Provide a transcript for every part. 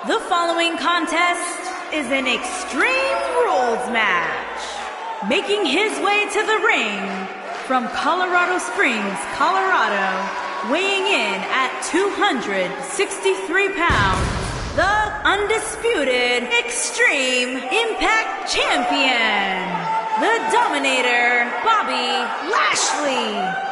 The following contest is an Extreme Rules match. Making his way to the ring from Colorado Springs, Colorado, weighing in at 263 pounds, the undisputed Extreme Impact Champion, the Dominator, Bobby Lashley.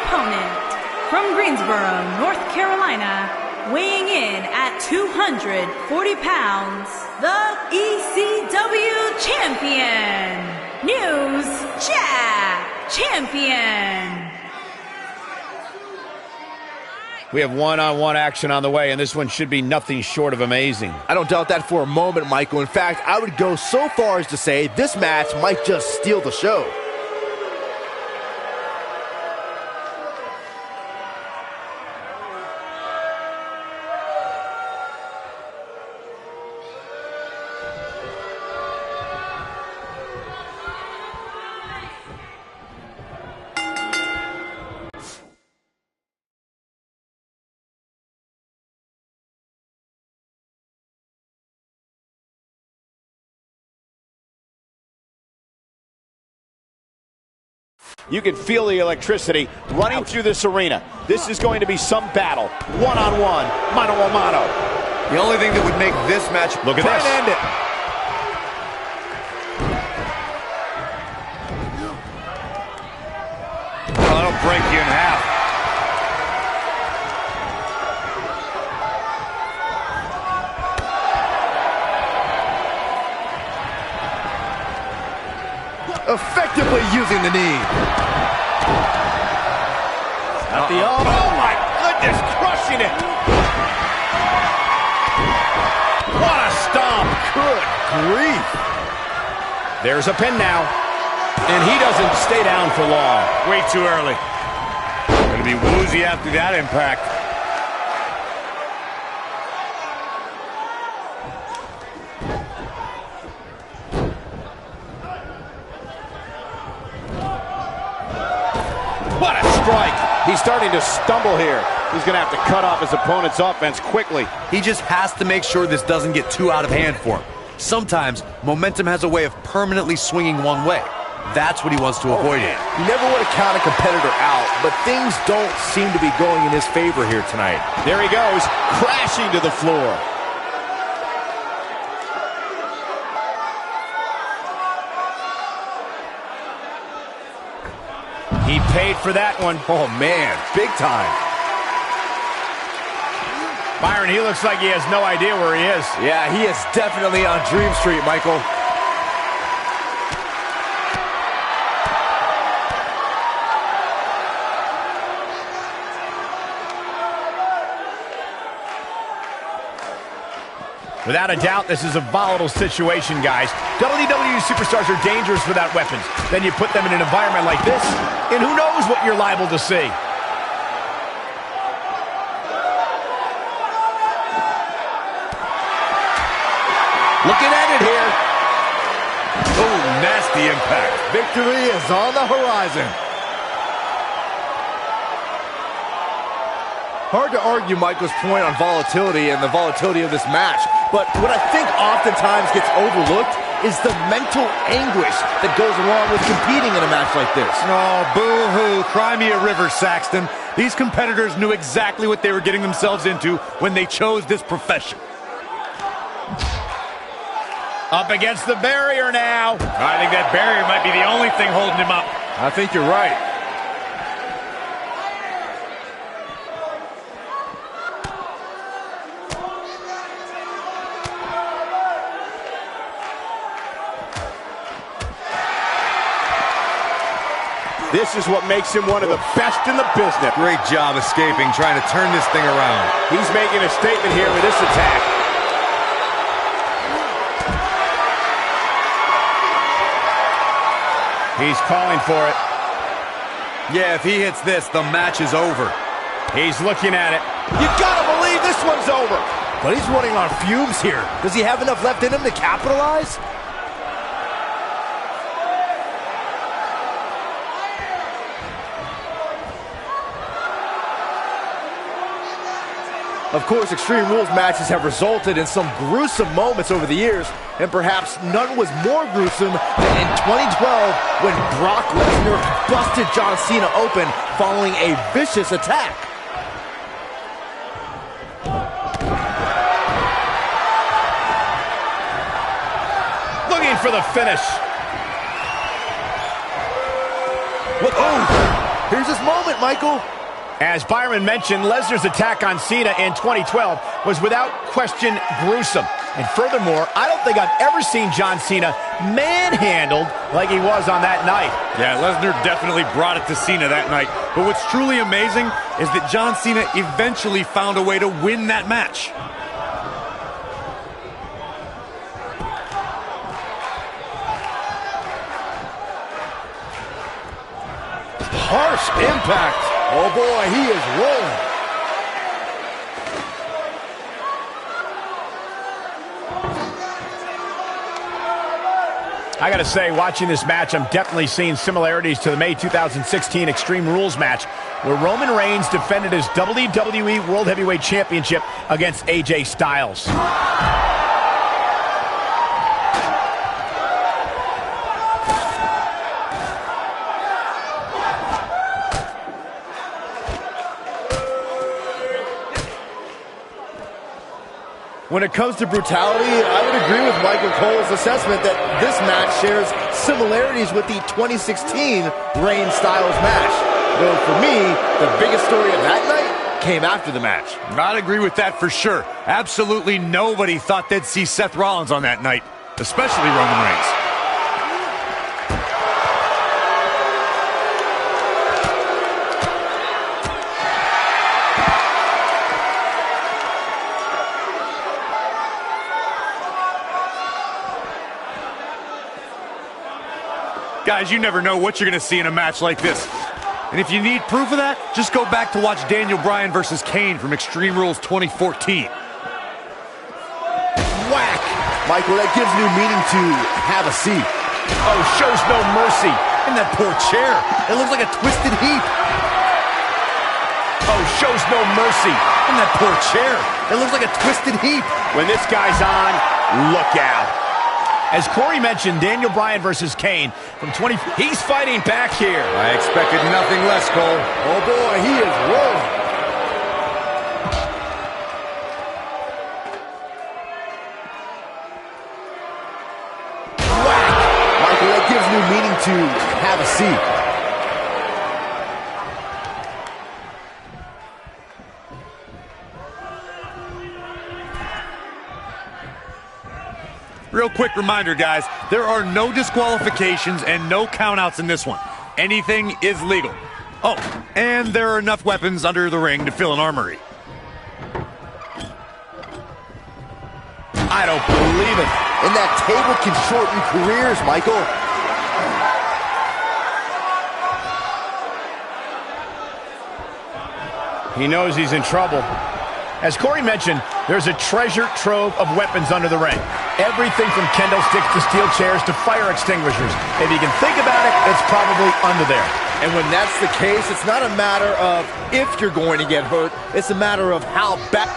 opponent, from Greensboro, North Carolina, weighing in at 240 pounds, the ECW Champion, News Jack Champion. We have one-on-one action on the way, and this one should be nothing short of amazing. I don't doubt that for a moment, Michael. In fact, I would go so far as to say this match might just steal the show. You can feel the electricity running through this arena. This is going to be some battle. One-on-one, mano-a-mano. The only thing that would make this match look at this. End it. Oh, that'll break you in half. Effectively using the knee. At the elbow. Oh my goodness, crushing it. What a stomp. Good grief. There's a pin now. And he doesn't stay down for long. Way too early. Gonna be woozy after that impact. What a strike. He's starting to stumble here. He's going to have to cut off his opponent's offense quickly. He just has to make sure this doesn't get too out of hand for him. Sometimes, momentum has a way of permanently swinging one way. That's what he wants to avoid here. You never want to count a competitor out, but things don't seem to be going in his favor here tonight. There he goes, crashing to the floor. He paid for that one. Oh, man, big time. Byron, he looks like he has no idea where he is. Yeah, he is definitely on Dream Street, Michael. Without a doubt, this is a volatile situation, guys. WWE superstars are dangerous without weapons. Then you put them in an environment like this, and who knows what you're liable to see. Looking at it here. Oh, nasty impact. Victory is on the horizon. Hard to argue Michael's point on volatility and the volatility of this match, but what I think oftentimes gets overlooked is the mental anguish that goes along with competing in a match like this. Oh, boo-hoo. Cry me a river, Saxton. These competitors knew exactly what they were getting themselves into when they chose this profession. Up against the barrier now. I think that barrier might be the only thing holding him up. I think you're right. This is what makes him one of the best in the business. Great job escaping, trying to turn this thing around. He's making a statement here with this attack. He's calling for it. Yeah, if he hits this, the match is over. He's looking at it. You gotta believe this one's over. But he's running on fumes here. Does he have enough left in him to capitalize? Of course, Extreme Rules matches have resulted in some gruesome moments over the years, and perhaps none was more gruesome than in 2012 when Brock Lesnar busted John Cena open following a vicious attack. Looking for the finish. Look, oh! Here's his moment, Michael. As Byron mentioned, Lesnar's attack on Cena in 2012 was without question gruesome. And furthermore, I don't think I've ever seen John Cena manhandled like he was on that night. Yeah, Lesnar definitely brought it to Cena that night. But what's truly amazing is that John Cena eventually found a way to win that match. Harsh impact. Oh boy, he is rolling. I gotta say, watching this match, I'm definitely seeing similarities to the May 2016 Extreme Rules match, where Roman Reigns defended his WWE World Heavyweight Championship against AJ Styles. When it comes to brutality, I would agree with Michael Cole's assessment that this match shares similarities with the 2016 Reigns-Styles match. Though for me, the biggest story of that night came after the match. I'd agree with that for sure. Absolutely nobody thought they'd see Seth Rollins on that night, especially Roman Reigns. Guys, you never know what you're going to see in a match like this. And if you need proof of that, just go back to watch Daniel Bryan versus Kane from Extreme Rules 2014. Whack! Michael, that gives new meaning to have a seat. Oh, shows no mercy. And that poor chair. It looks like a twisted heap. Oh, shows no mercy. And that poor chair. It looks like a twisted heap. When this guy's on, look out. As Corey mentioned, Daniel Bryan versus Kane from 20... He's fighting back here. I expected nothing less, Cole. Oh boy, he is rolling. Whack! Michael, that gives new meaning to have a seat. Real quick reminder, guys, there are no disqualifications and no countouts in this one. Anything is legal. Oh, and there are enough weapons under the ring to fill an armory. I don't believe it. And that table can shorten careers, Michael. He knows he's in trouble. As Corey mentioned, there's a treasure trove of weapons under the ring. Everything from kendo sticks to steel chairs to fire extinguishers. If you can think about it, it's probably under there. And when that's the case, it's not a matter of if you're going to get hurt, it's a matter of how bad.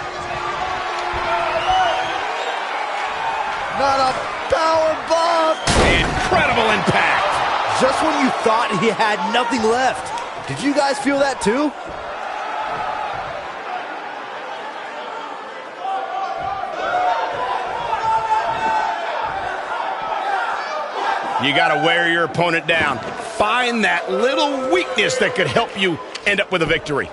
Not a power bomb! Incredible impact! Just when you thought he had nothing left. Did you guys feel that too? You gotta wear your opponent down. Find that little weakness that could help you end up with a victory.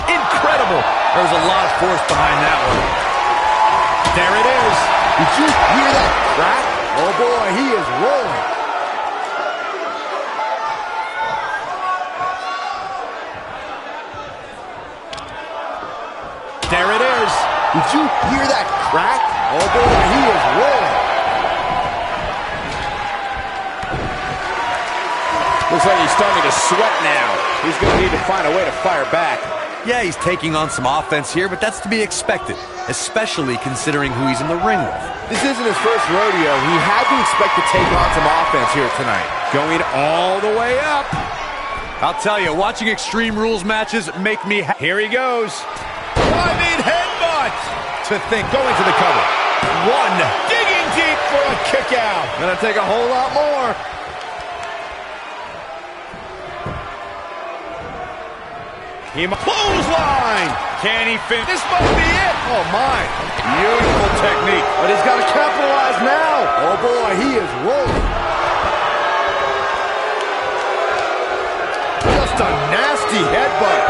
Incredible! There was a lot of force behind that one. There it is. Did you hear that crack? Oh boy, he is rolling. There it is. Did you hear that crack? Oh boy, he is rolling. Looks like he's starting to sweat now. He's going to need to find a way to fire back. Yeah, he's taking on some offense here, but that's to be expected, especially considering who he's in the ring with. This isn't his first rodeo. He had to expect to take on some offense here tonight. Going all the way up. I'll tell you, watching Extreme Rules matches make me Here he goes. Running headbutt. To think, going to the cover. One. Digging deep for a kick out. Gonna take a whole lot more. Clothesline. Can he finish? This must be it. Oh, my. Beautiful technique. But he's got to capitalize now. Oh, boy, he is rolling. nasty headbutt.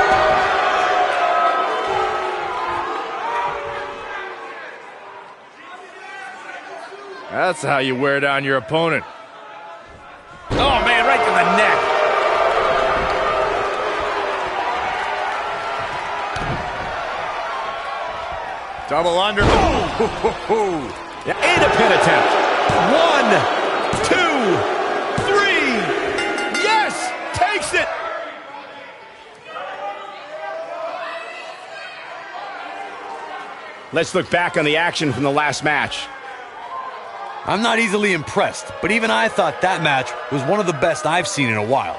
That's how you wear down your opponent. Oh, man, right to the neck. Double under. Yeah, and a pin attempt. 1, 2, 3. Yes! Takes it! Let's look back on the action from the last match. I'm not easily impressed, but even I thought that match was one of the best I've seen in a while.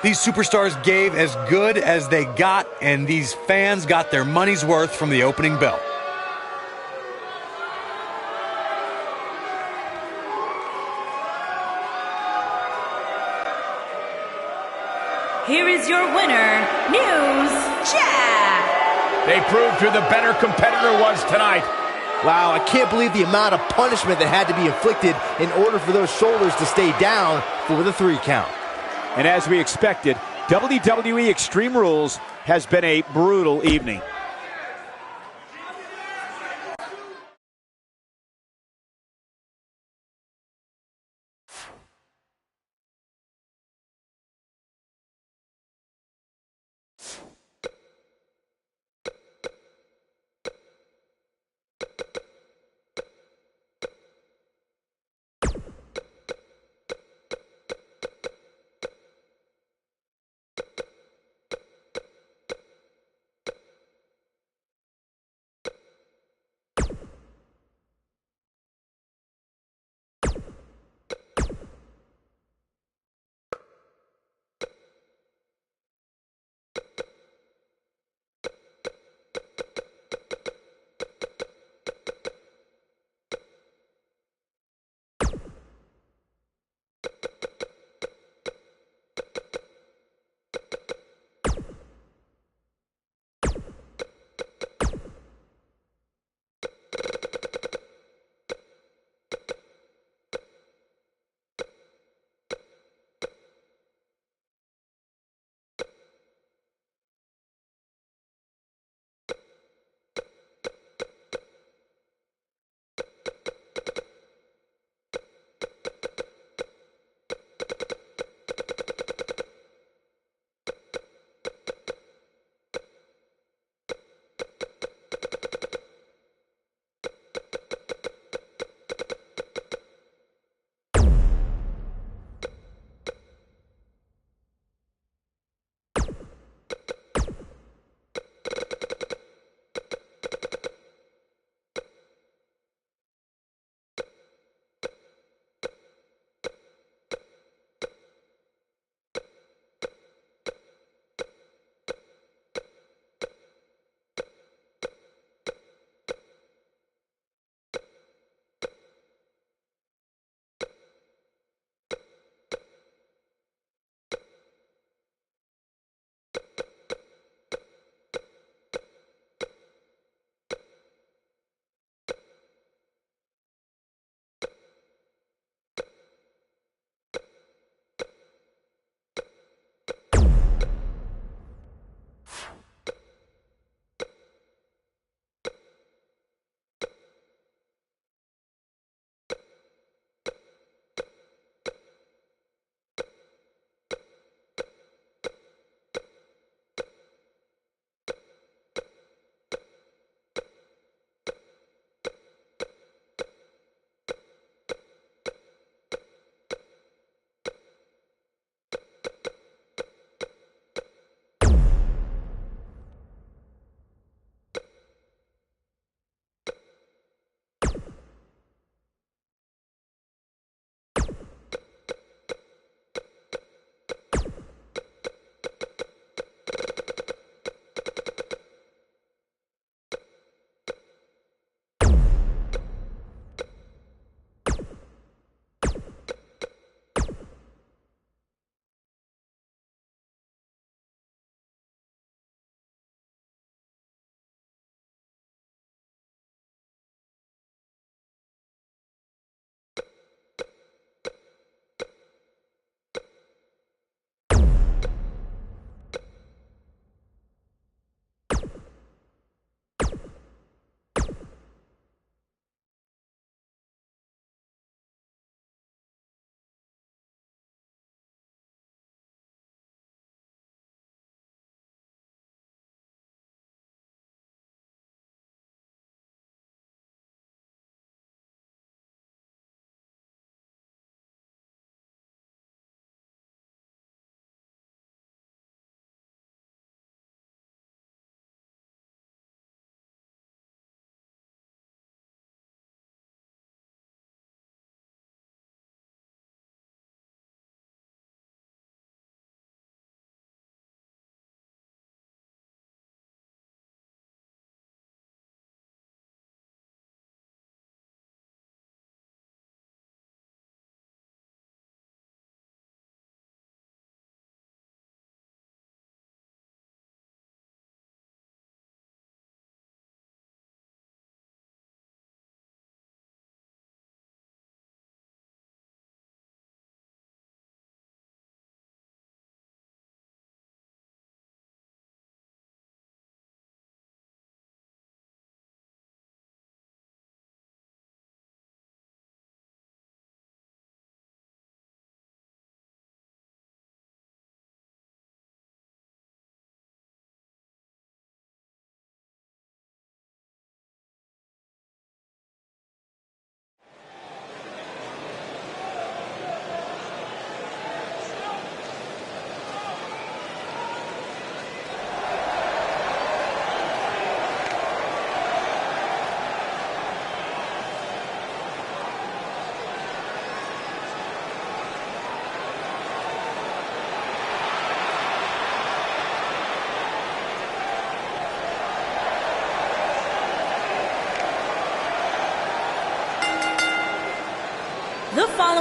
These superstars gave as good as they got, and these fans got their money's worth from the opening bell. Here is your winner, News Jack. They proved who the better competitor was tonight. Wow, I can't believe the amount of punishment that had to be inflicted in order for those shoulders to stay down for the 3 count. And as we expected, WWE Extreme Rules has been a brutal evening.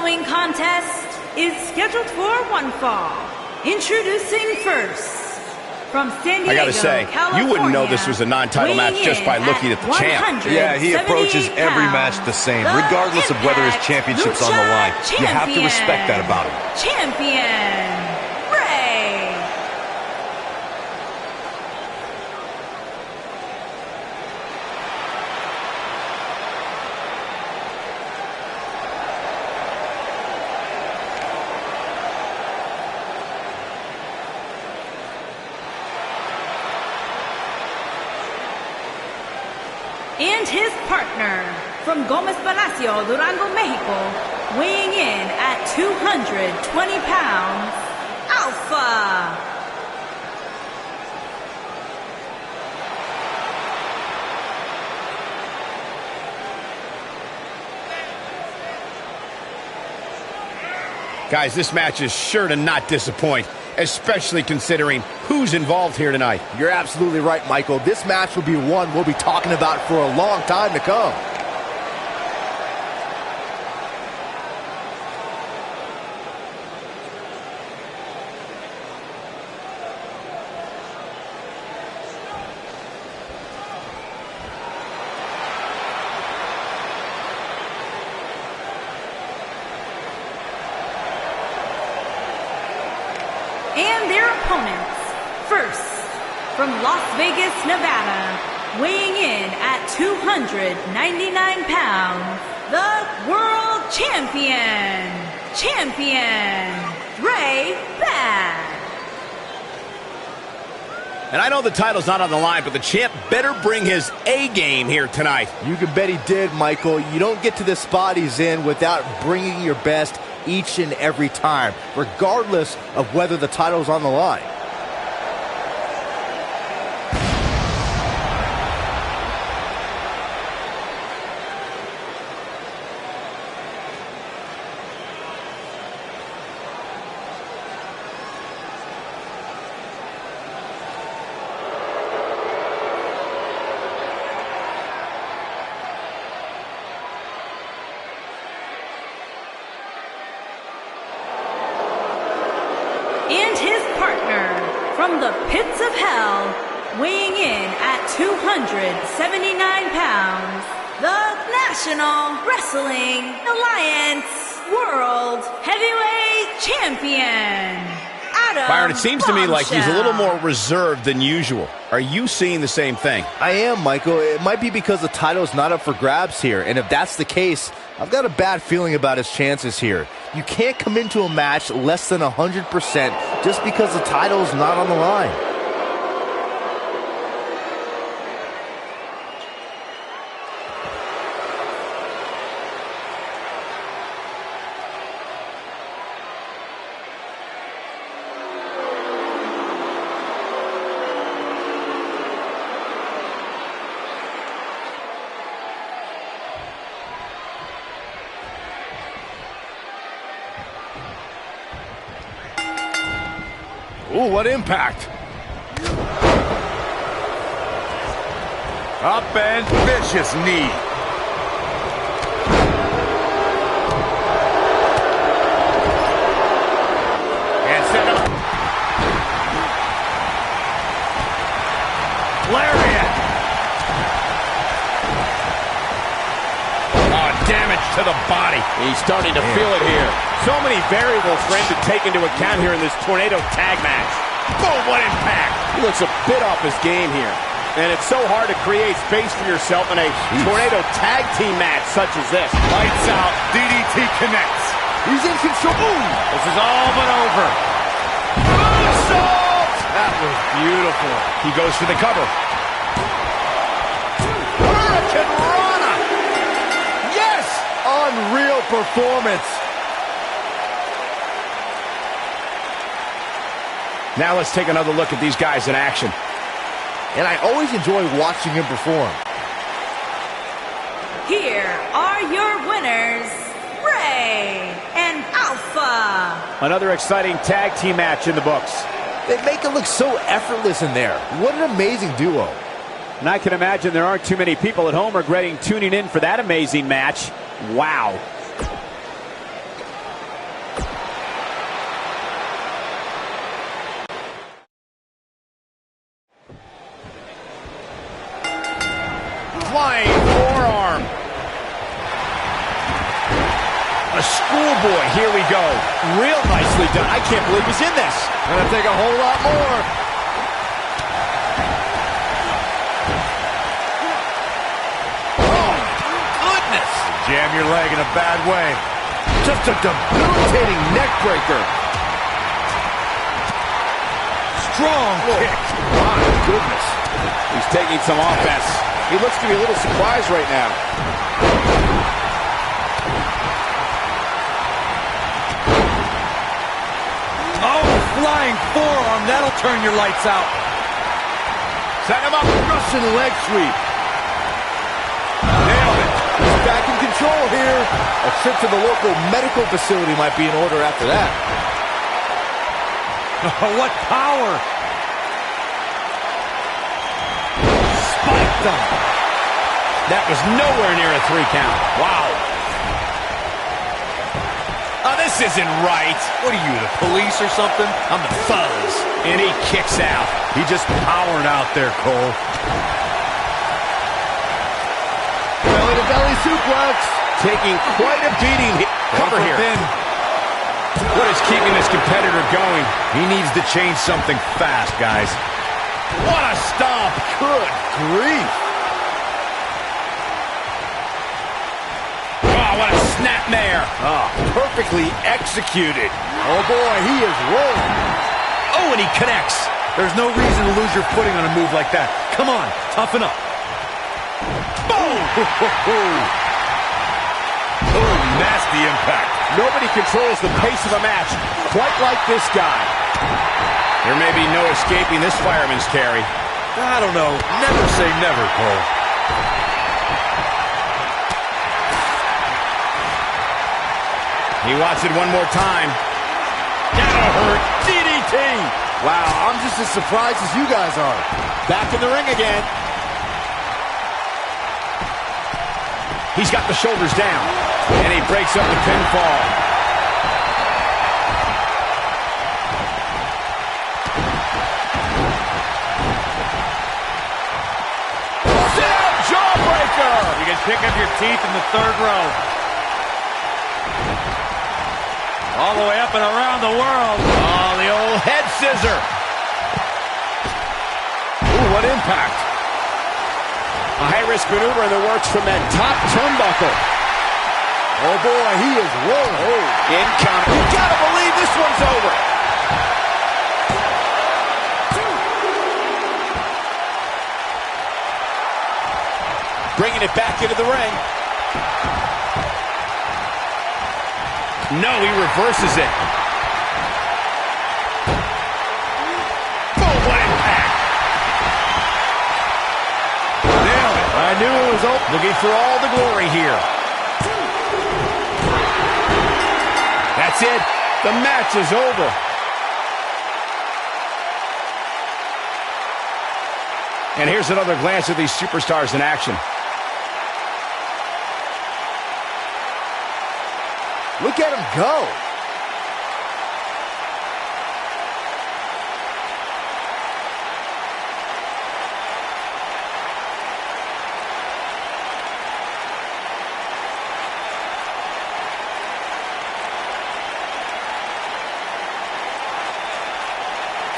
following contest is scheduled for one fall. Introducing first, from San Diego, I gotta say, California, you wouldn't know this was a non-title match just by looking at the champ. Yeah, he approaches every match the same, regardless of whether his championship's on the line. You have to respect that about him. Champion, Ray. And his partner, from Gómez Palacio, Durango, Mexico, weighing in at 220 pounds, Alpha. Guys, this match is sure to not disappoint, especially considering who's involved here tonight. You're absolutely right, Michael. This match will be one we'll be talking about for a long time to come. And their opponents, first, from Las Vegas, Nevada, weighing in at 299 pounds, the World Champion, Ray Bad. And I know the title's not on the line, but the champ better bring his A game here tonight. You can bet he did, Michael. You don't get to the spot he's in without bringing your best each and every time, regardless of whether the title's on the line. And his partner, from the pits of hell, weighing in at 279 pounds, the National Wrestling Alliance World Heavyweight Champion, Adam Byron, it seems to me like he's a little Bombshell. more reserved than usual. Are you seeing the same thing? I am, Michael. It might be because the title's not up for grabs here, and if that's the case, I've got a bad feeling about his chances here. You can't come into a match less than 100% just because the title's not on the line. Ooh, what impact. Up and vicious knee. And set up. Lariat. Oh, damage to the body. He's starting to feel it here. So many variables for him to take into account here in this tornado tag match. Boom, what impact. He looks a bit off his game here. And it's so hard to create space for yourself in a tornado tag team match such as this. Lights out. DDT connects. He's in control. Ooh. This is all but over. That was beautiful. He goes for the cover. Hurricane Rana. Yes! Unreal performance. Now let's take another look at these guys in action. And I always enjoy watching him perform. Here are your winners, Ray and Alpha. Another exciting tag team match in the books. They make it look so effortless in there. What an amazing duo. And I can imagine there aren't too many people at home regretting tuning in for that amazing match. Wow. flying forearm. A schoolboy, here we go. Real nicely done. I can't believe he's in this. Gonna take a whole lot more. Oh, goodness. Jam your leg in a bad way. Just a debilitating neck breaker. Strong kick. My goodness. He's taking some offense. He looks to be a little surprised right now. Oh, flying forearm. That'll turn your lights out. Set him up. Russian leg sweep. Nailed it. He's back in control here. A trip to the local medical facility might be in order after that. Oh, what power. Spiked him. That was nowhere near a 3 count. Wow. Oh, this isn't right. What are you, the police or something? I'm the Fuzz. And he kicks out. He just powered out there, Cole. Belly to belly suplex. Taking quite a beating. Cover here. Thin. What is keeping this competitor going? He needs to change something fast, guys. What a stomp. Good grief. Oh, what a snapmare. Oh, perfectly executed. Oh boy, he is rolling. Oh, and he connects. There's no reason to lose your footing on a move like that. Come on, toughen up. Boom! Oh, nasty impact. Nobody controls the pace of a match quite like this guy. There may be no escaping this fireman's carry. I don't know. Never say never, Cole. He wants it one more time. That'll hurt. DDT. Wow, I'm just as surprised as you guys are. Back in the ring again. He's got the shoulders down. And he breaks up the pinfall. Sit-up jawbreaker. You can pick up your teeth in the third row. All the way up and around the world. Oh, the old head scissor. Ooh, what impact. A high-risk maneuver in the works from that top turnbuckle. Oh boy, he is rolling. Oh, incoming. You gotta believe this one's over. Bringing it back into the ring. No, he reverses it. Oh, what impact. Nailed it. I knew it was open. Looking for all the glory here. That's it. The match is over. And here's another glance at these superstars in action. Look at him go.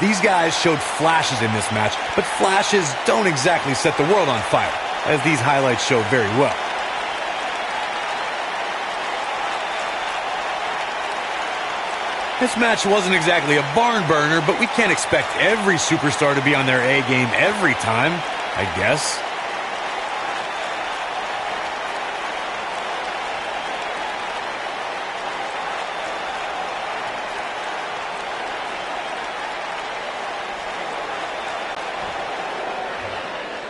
These guys showed flashes in this match, but flashes don't exactly set the world on fire, as these highlights show very well. This match wasn't exactly a barn burner, but we can't expect every superstar to be on their A game every time, I guess.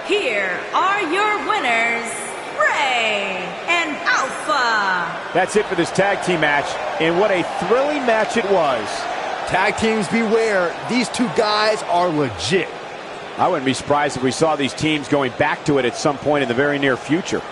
Here are your winners, Ray and Alpha. That's it for this tag team match, and what a thrilling match it was. Tag teams beware. These two guys are legit. I wouldn't be surprised if we saw these teams going back to it at some point in the very near future.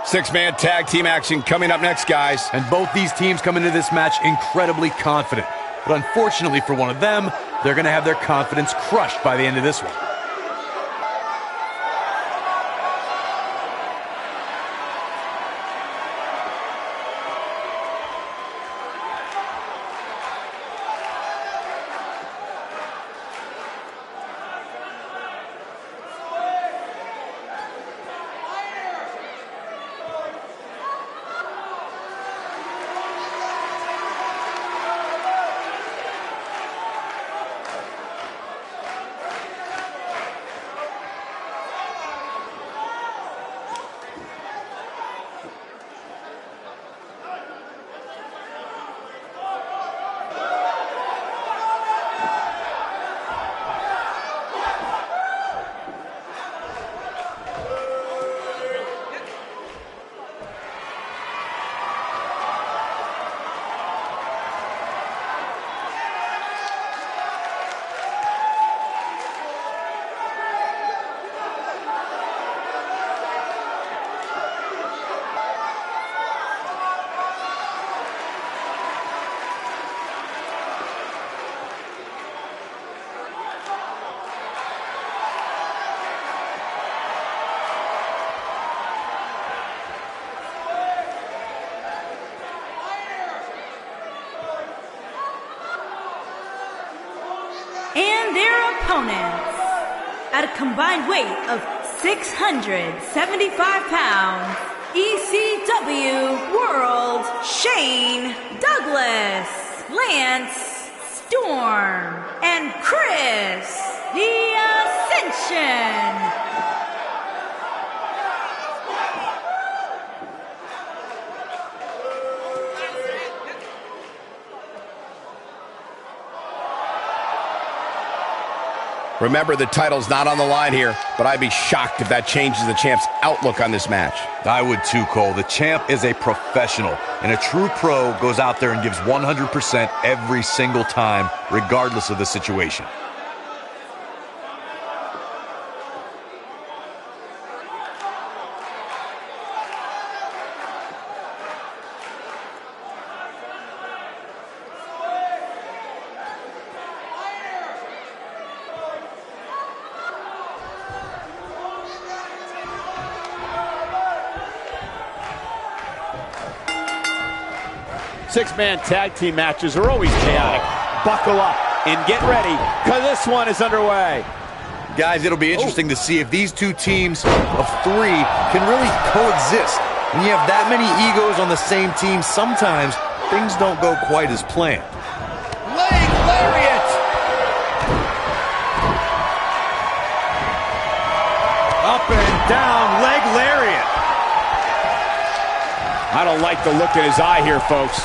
Six-man tag team action coming up next, guys. And both these teams come into this match incredibly confident. But unfortunately for one of them, they're going to have their confidence crushed by the end of this one. And their opponents, at a combined weight of 675 pounds, ECW World Shane Douglas, Lance Storm, and Chris the Ascension. Remember, the title's not on the line here, but I'd be shocked if that changes the champ's outlook on this match. I would too, Cole. The champ is a professional, and a true pro goes out there and gives 100% every single time, regardless of the situation. Six-man tag team matches are always chaotic. Buckle up and get ready, because this one is underway. Guys, it'll be interesting to see if these two teams of three can really coexist. When you have that many egos on the same team, sometimes things don't go quite as planned. Leg lariat! Up and down, leg lariat. I don't like the look in his eye here, folks.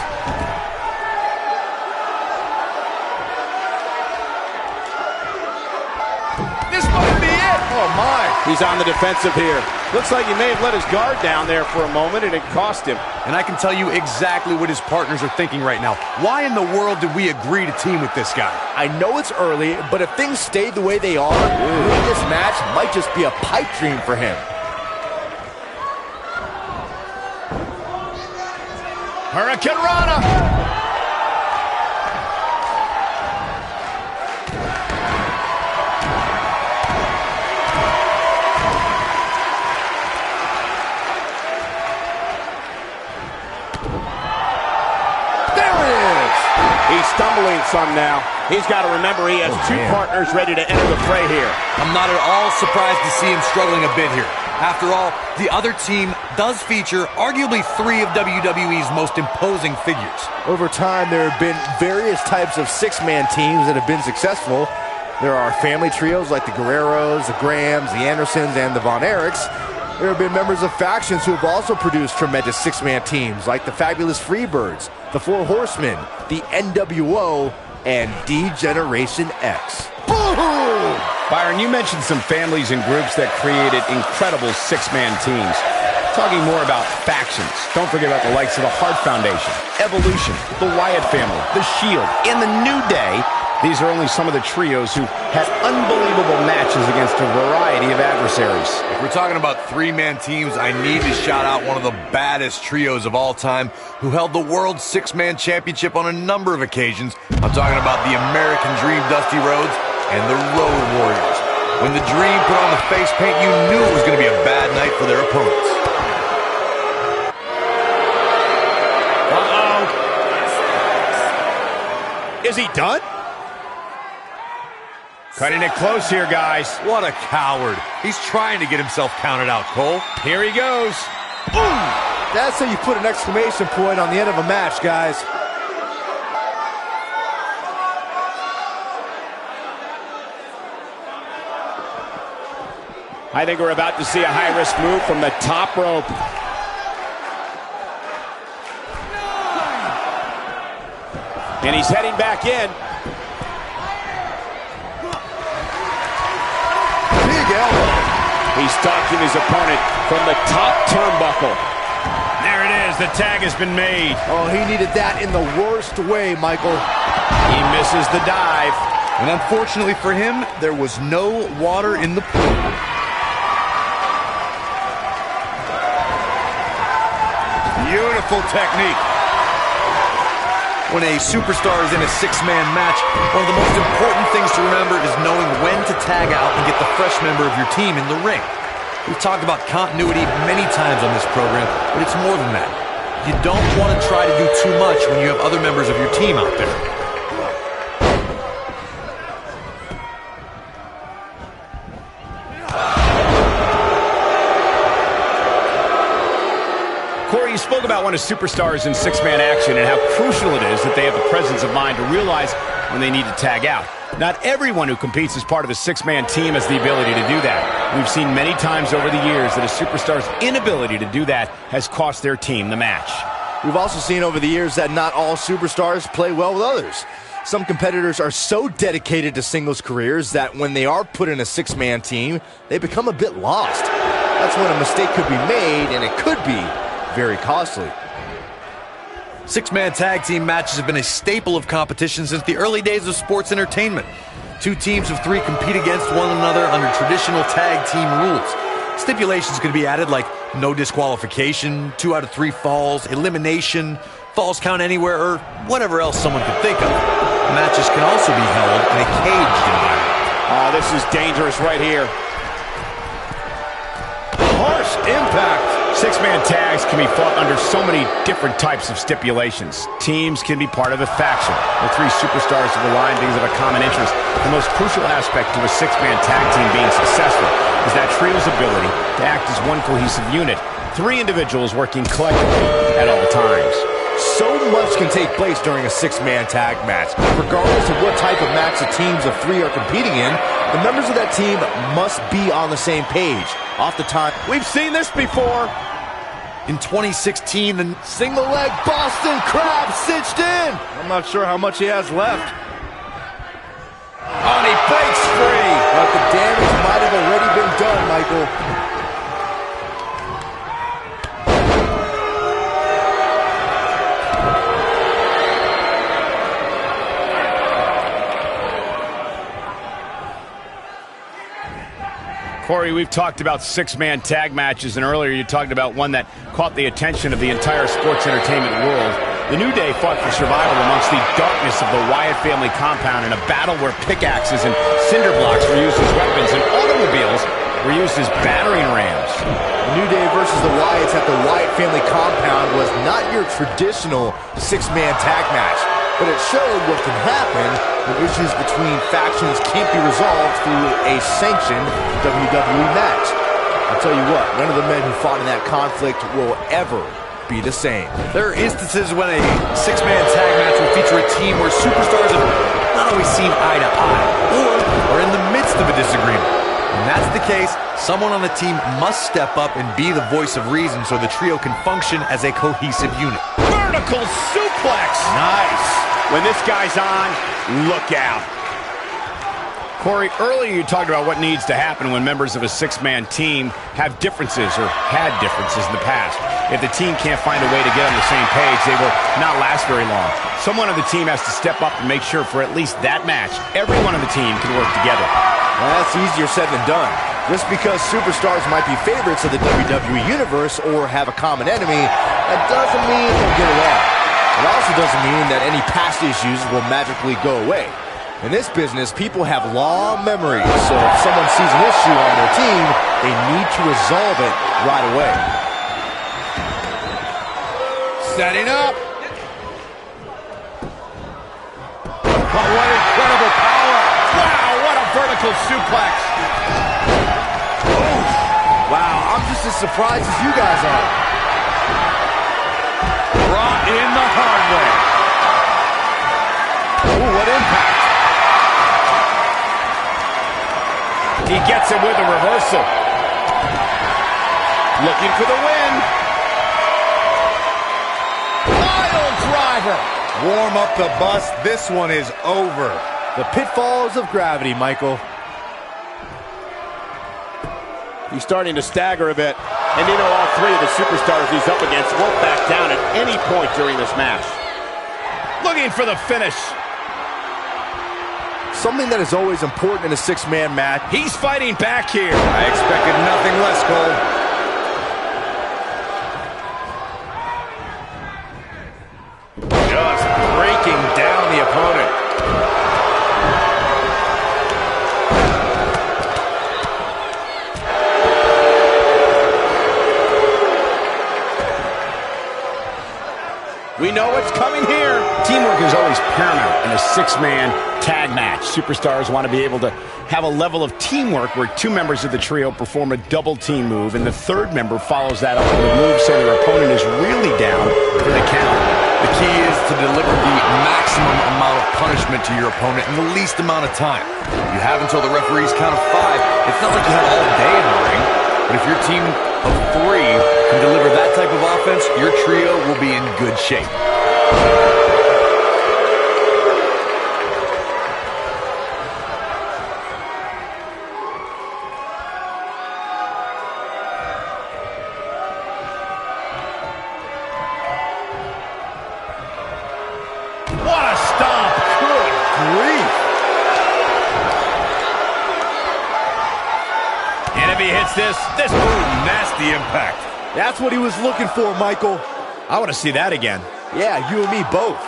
This might be it! Oh, my. He's on the defensive here. Looks like he may have let his guard down there for a moment, and it cost him. And I can tell you exactly what his partners are thinking right now. Why in the world did we agree to team with this guy? I know it's early, but if things stay the way they are, winning this match might just be a pipe dream for him. Hurricane Rana! He's stumbling some now. He's got to remember he has two partners ready to enter the fray here. I'm not at all surprised to see him struggling a bit here. After all, the other team does feature arguably three of WWE's most imposing figures. Over time, there have been various types of six-man teams that have been successful. There are family trios like the Guerreros, the Grahams, the Andersons, and the Von Erichs. There have been members of factions who have also produced tremendous six-man teams like the Fabulous Freebirds, the Four Horsemen, the NWO, and D-Generation X. Boom! Byron, you mentioned some families and groups that created incredible six-man teams. Talking more about factions, don't forget about the likes of the Hart Foundation, Evolution, the Wyatt family, the Shield, and the New Day, These are only some of the trios who had unbelievable matches against a variety of adversaries. If we're talking about three-man teams, I need to shout out one of the baddest trios of all time who held the World Six-Man Championship on a number of occasions. I'm talking about the American Dream, Dusty Rhodes, and the Road Warriors. When the Dream put on the face paint, you knew it was going to be a bad night for their opponents. Is he done? Cutting it close here, guys. What a coward. He's trying to get himself counted out, Cole. Here he goes. Boom! That's how you put an exclamation point on the end of a match, guys. I think we're about to see a high-risk move from the top rope. And he's heading back in. Big elbow. He's stalking his opponent from the top turnbuckle. There it is. The tag has been made. Oh, he needed that in the worst way, Michael. He misses the dive. And unfortunately for him, there was no water in the pool. Beautiful technique. When a superstar is in a six-man match, one of the most important things to remember is knowing when to tag out and get the fresh member of your team in the ring. We've talked about continuity many times on this program, but it's more than that. You don't want to try to do too much when you have other members of your team out there. Corey, you spoke about one of superstars in six-man action and how crucial it is that they have the presence of mind to realize when they need to tag out. Not everyone who competes as part of a six-man team has the ability to do that. We've seen many times over the years that a superstar's inability to do that has cost their team the match. We've also seen over the years that not all superstars play well with others. Some competitors are so dedicated to singles careers that when they are put in a six-man team, they become a bit lost. That's when a mistake could be made, and it could be very costly. Six-man tag team matches have been a staple of competition since the early days of sports entertainment. Two teams of three compete against one another under traditional tag team rules. Stipulations could be added like no disqualification, 2 out of 3 falls, elimination, falls count anywhere, or whatever else someone could think of. Matches can also be held in a caged environment. This is dangerous right here. Harsh impact. Six-man tags can be fought under so many different types of stipulations. Teams can be part of a faction. The three superstars have aligned because of a common interest. The most crucial aspect to a six-man tag team being successful is that trio's ability to act as one cohesive unit. 3 individuals working collectively at all times. So much can take place during a six-man tag match. Regardless of what type of match the teams of 3 are competing in, the members of that team must be on the same page. Off the top, We've seen this before. In 2016, the single leg Boston Crab cinched in. I'm not sure how much he has left. Oh, and he breaks free. But the damage might have already been done, Michael. Corey, we've talked about six-man tag matches, and earlier you talked about one that caught the attention of the entire sports entertainment world. The New Day fought for survival amongst the darkness of the Wyatt family compound in a battle where pickaxes and cinder blocks were used as weapons and automobiles were used as battering rams. The New Day versus the Wyatts at the Wyatt family compound was not your traditional six-man tag match, but it showed what can happen when issues between factions can't be resolved through a sanctioned WWE match. I'll tell you what, none of the men who fought in that conflict will ever be the same. There are instances when a six-man tag match will feature a team where superstars have not always seen eye to eye, or are in the midst of a disagreement. When that's the case, someone on the team must step up and be the voice of reason so the trio can function as a cohesive unit. Vertical suplex. Nice. When this guy's on, look out. Corey, earlier you talked about what needs to happen when members of a six-man team have differences or had differences in the past. If the team can't find a way to get on the same page, they will not last very long. Someone on the team has to step up and make sure for at least that match, everyone on the team can work together. Well, that's easier said than done. Just because superstars might be favorites of the WWE Universe or have a common enemy, that doesn't mean they'll get along. It also doesn't mean that any past issues will magically go away. In this business, people have long memories, so if someone sees an issue on their team, they need to resolve it right away. Setting up. Oh, what incredible power! Wow, what a vertical suplex. Oh, wow, I'm just as surprised as you guys are. Brought in the hard way. Oh, what impact! He gets him with a reversal. Looking for the win. Pile driver. Warm up the bus. This one is over. The pitfalls of gravity, Michael. He's starting to stagger a bit. And you know, all three of the superstars he's up against won't back down at any point during this match. Looking for the finish. Something that is always important in a six-man match. He's fighting back here. I expected nothing less, Cole. Just breaking down the opponent. We know what's coming here. Teamwork is always paramount in a six-man tag match. Superstars want to be able to have a level of teamwork where two members of the trio perform a double team move and the third member follows that up with a move so their opponent is really down for the count. The key is to deliver the maximum amount of punishment to your opponent in the least amount of time. You have until the referee's count of 5. It's not like you have all day in the ring, but if your team of 3 can deliver that type of offense, your trio will be in good shape. What a stomp! Good grief! And if he hits this nasty impact. That's what he was looking for, Michael. I want to see that again. Yeah, you and me both.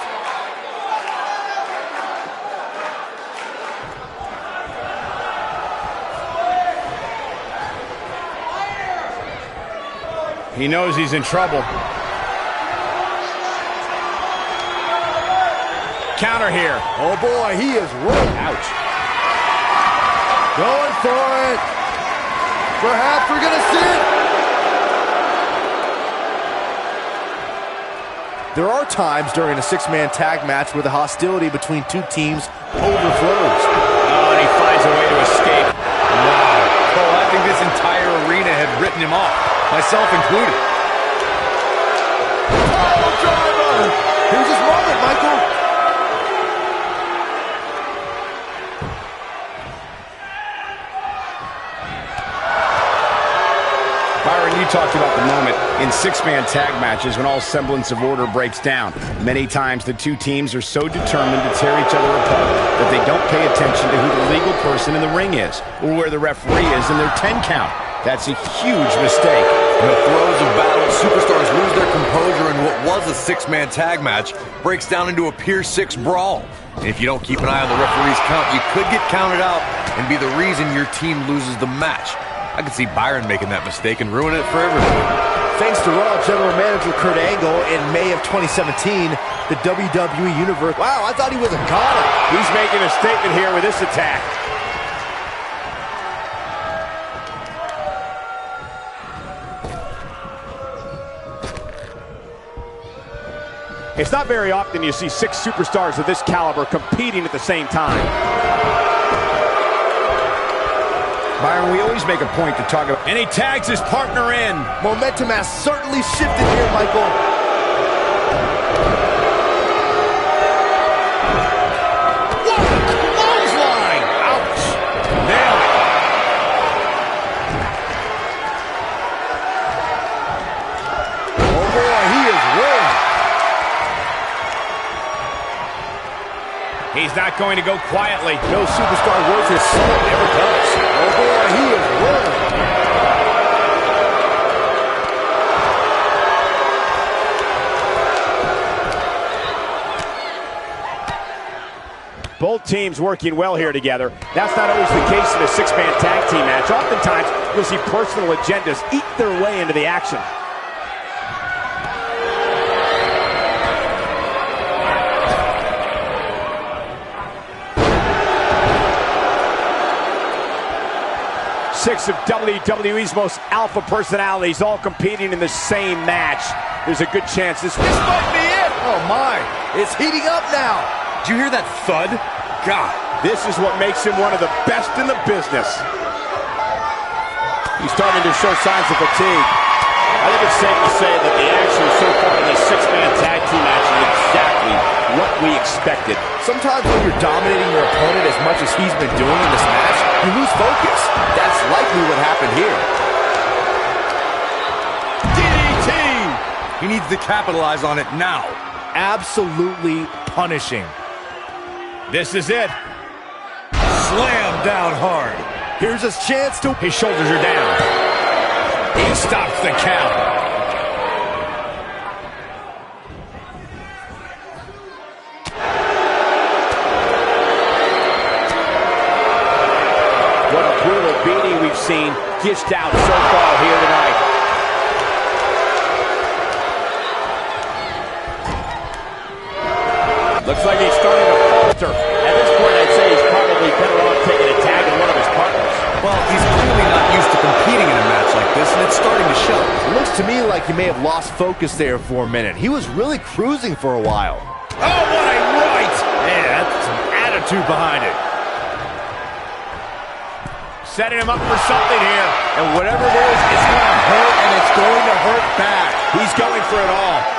He knows he's in trouble. Counter here. Oh boy, he is rolling. Ouch. Going for it. Perhaps we're gonna see it. There are times during a six-man tag match where the hostility between two teams overflows. Oh, and he finds a way to escape. Wow. Cole, I think this entire arena had written him off, myself included. Oh, driver! Here's his moment, Michael. Byron, you talked about the moment in six-man tag matches when all semblance of order breaks down. Many times the two teams are so determined to tear each other apart that they don't pay attention to who the legal person in the ring is or where the referee is in their 10 count. That's a huge mistake. In the throes of battle, superstars lose their composure and what was a six-man tag match breaks down into a Pier 6 brawl. And if you don't keep an eye on the referee's count, you could get counted out and be the reason your team loses the match. I could see Byron making that mistake and ruin it for everyone. Thanks to Raw General Manager Kurt Angle in May of 2017, the WWE Universe... Wow, I thought he was a goner. He's making a statement here with this attack. It's not very often you see 6 superstars of this caliber competing at the same time. Byron, we always make a point to talk about... And he tags his partner in. Momentum has certainly shifted here, Michael. What a clothesline! Ouch! not going to go quietly. No superstar worth his salt ever does. Oh boy, he is rolling. Both teams working well here together. That's not always the case in a six-man tag team match. Oftentimes, you'll see personal agendas eat their way into the action. Six of WWE's most alpha personalities all competing in the same match. There's a good chance this might be it. Oh my, it's heating up now. Did you hear that thud? God. This is what makes him one of the best in the business. He's starting to show signs of fatigue. I think it's safe to say that the action so far in this six-man tag team match is exactly what we expected. Sometimes when you're dominating your opponent as much as he's been doing in this match, you lose focus. That's likely what happened here. DDT! He needs to capitalize on it now. Absolutely punishing. This is it. Slam down hard. Here's his chance to... His shoulders are down. He stops the count. What a brutal beating we've seen dished out so far here tonight. Looks like he's starting to falter. At this point, I'd say he's probably better off taking a tag than one of his partners. Well, he's clearly not used to competing in a match like this, and it's starting to show. It looks to me like he may have lost focus there for a minute. He was really cruising for a while. Oh, what a right! Yeah, that's some attitude behind it. Setting him up for something here. And whatever it is, it's going to hurt, and it's going to hurt bad. He's going for it all.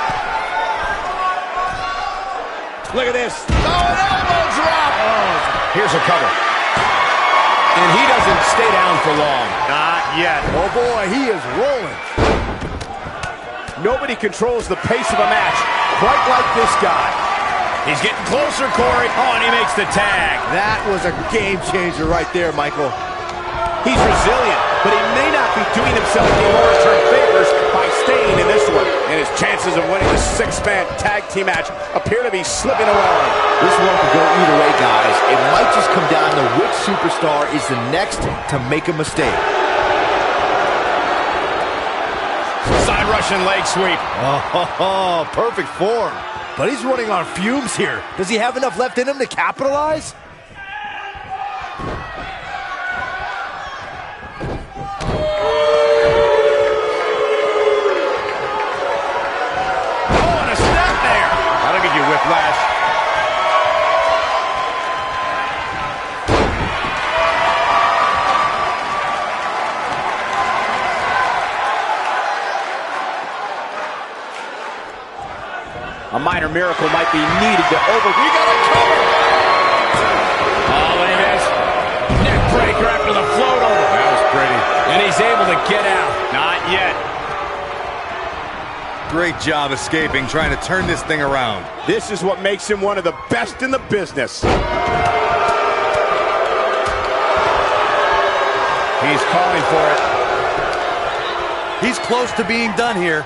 Look at this. Oh, an elbow drop! Oh, here's a cover. And he doesn't stay down for long. Not yet. Oh boy, he is rolling. Nobody controls the pace of a match quite like this guy. He's getting closer, Corey. Oh, and he makes the tag. That was a game changer right there, Michael. He's resilient, but he may not be doing himself any long-term favors by staying in this one. And his chances of winning the six-man tag team match appear to be slipping away. This one could go either way, guys. It might just come down to which superstar is the next to make a mistake. Side Russian leg sweep. Oh, perfect form. But he's running on fumes here. Does he have enough left in him to capitalize? Whiplash. A minor miracle might be needed to over... We got a cover! Oh, look at this. Neck breaker after the float over. That was pretty. And he's able to get out. Not yet. Great job escaping, trying to turn this thing around. This is what makes him one of the best in the business. He's calling for it. He's close to being done here.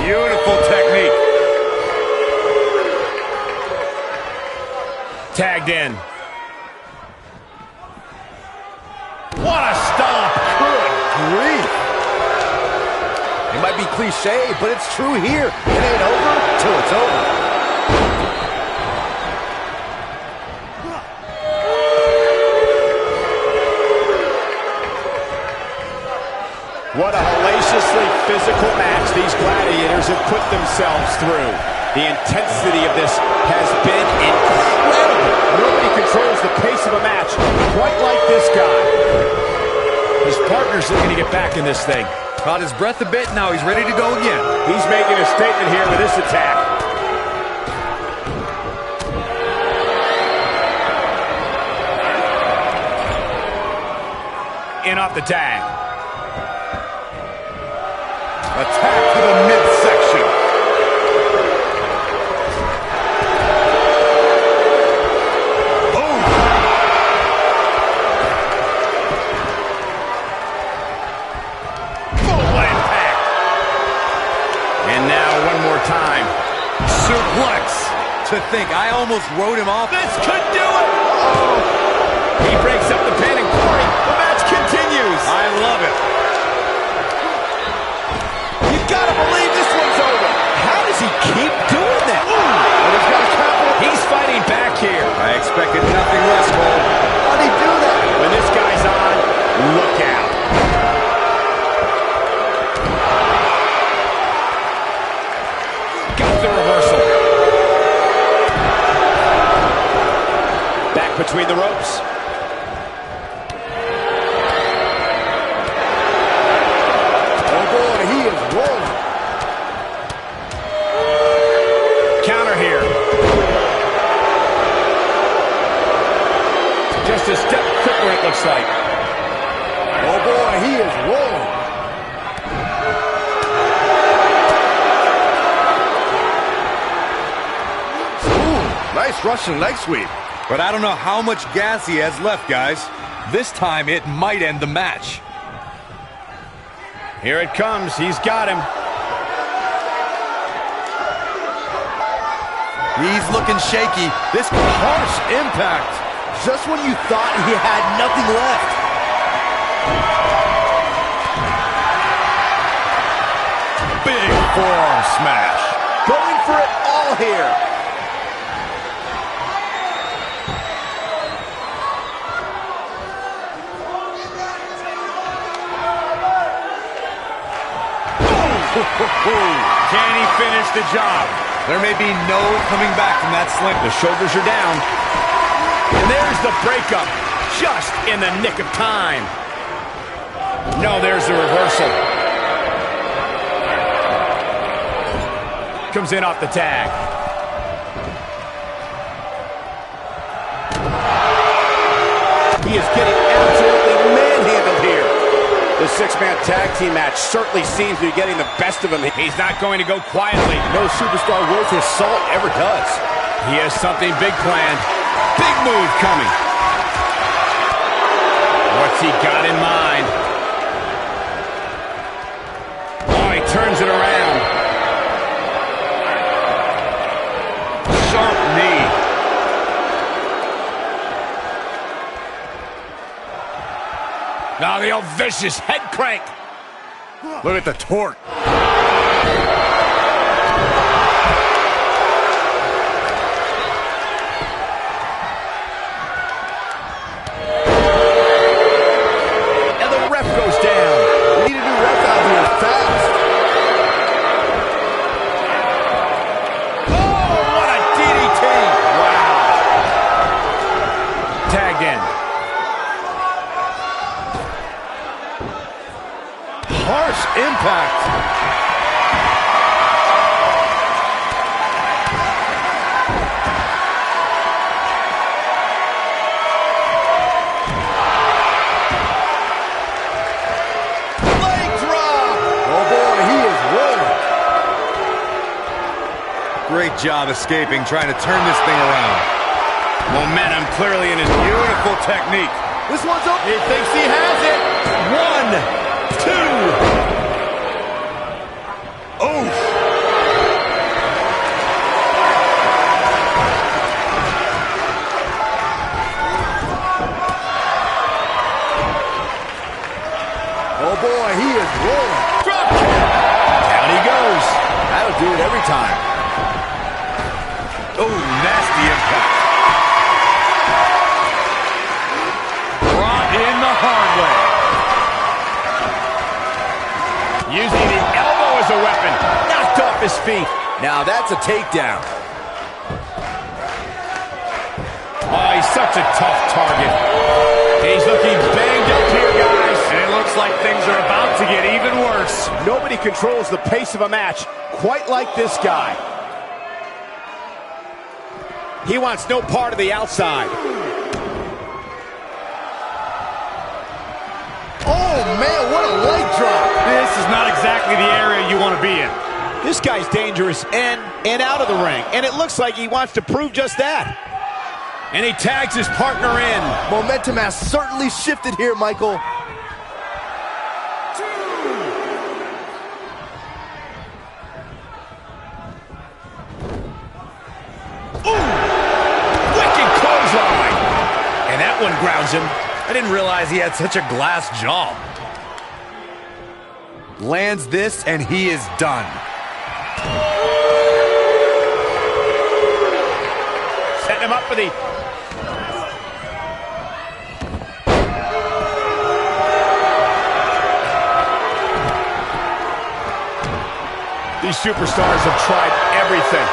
Beautiful technique. Tagged in. What a stomp! Good grief! It might be cliche, but it's true here. It ain't over till it's over. What a hellaciously physical match these gladiators have put themselves through. The intensity of this has been incredible. Nobody controls the pace of a match quite like this guy. His partner's looking to get back in this thing. Caught his breath a bit, now he's ready to go again. He's making a statement here with this attack. In off the tag. Attack to the midsection. Boom. Full impact. And now one more time. Suplex. To think, I almost wrote him off. This could do it. Uh-oh. He breaks up the pin, and Corey, the match continues. I love it. You gotta believe this one's over. How does he keep doing that? And he's got a couple. He's fighting back here. I expected nothing less, Cole. How'd he do that? When this guy's on, look out. Got the reversal. Back between the ropes. Oh boy, he is rolling. Counter here. Just a step quicker, it looks like. Oh boy, he is rolling. Ooh, nice Russian leg sweep. But I don't know how much gas he has left, guys. This time, it might end the match. Here it comes. He's got him. He's looking shaky. This harsh impact. Just when you thought he had nothing left. Big forearm smash. Going for it all here. Can he finish the job? There may be no coming back from that sling. The shoulders are down. And there's the breakup. Just in the nick of time. No, there's the reversal. Comes in off the tag. He is getting absolutely manhandled here. The six-man tag team match certainly seems to be getting the best of him. He's not going to go quietly. No superstar worth his salt ever does. He has something big planned. Big move coming. What's he got in mind? Oh, he turns it around. Sharp knee. Now the old vicious head crank. Look at the torque. And the ref goes down. We need a new ref out here fast. Oh, what a DDT. Wow. Tagged in. Harsh impact. Leg drop. Oh boy, he is rolling. Great job escaping, trying to turn this thing around. Momentum clearly in his beautiful technique. This one's up. He thinks he has it. 1, 2. Oof. Oh boy, he is rolling. Drop kick. Down he goes. That'll do it every time. Oh, nasty impact. Brought in the hard way. Using the elbow as a weapon. Knocked off his feet. Now that's a takedown. Oh, he's such a tough target. He's looking banged up here, guys. And it looks like things are about to get even worse. Nobody controls the pace of a match quite like this guy. He wants no part of the outside. Oh man, what a leg drop. This is not exactly the area you want to be in. This guy's dangerous in and out of the ring, and it looks like he wants to prove just that. And he tags his partner in. Momentum has certainly shifted here, Michael. Wicked clothesline. And that one grounds him. I didn't realize he had such a glass jaw. Lands this, and he is done. Setting him up for the... These superstars have tried everything.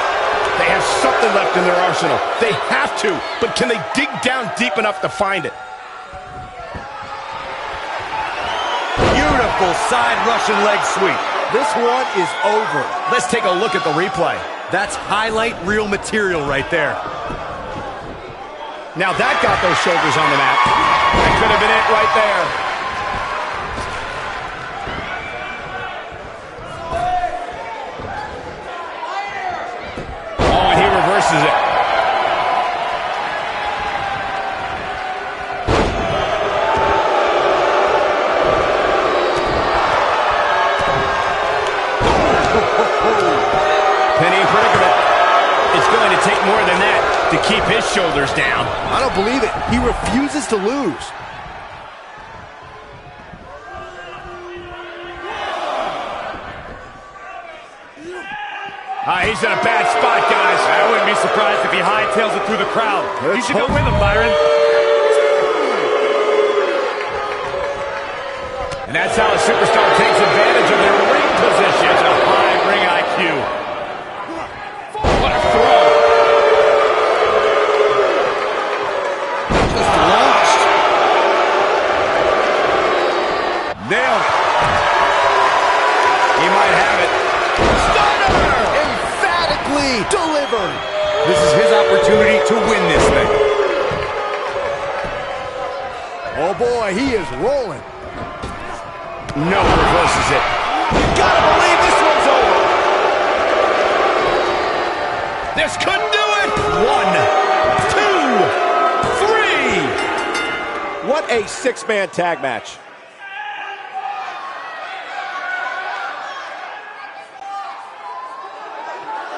They have something left in their arsenal. They have to, but can they dig down deep enough to find it? Beautiful side Russian leg sweep. This one is over. Let's take a look at the replay. That's highlight reel material right there. Now that got those shoulders on the mat. That could have been it right there. Oh, and he reverses it. Penny predicament. It's going to take more than that to keep his shoulders down. I don't believe it. He refuses to lose. He's in a bad spot, guys. I wouldn't be surprised if he hightails it through the crowd. You should go with him, Byron. And that's how a superstar takes advantage of their ring position. It's a high ring IQ. What a throw. Just launched. Nailed it. He might have it. Stunner! Emphatically delivered. This is his opportunity to win this thing. Oh boy, he is rolling. No, reverses it. You gotta believe this one's over. This could do it. 1, 2, 3. What a six-man tag match.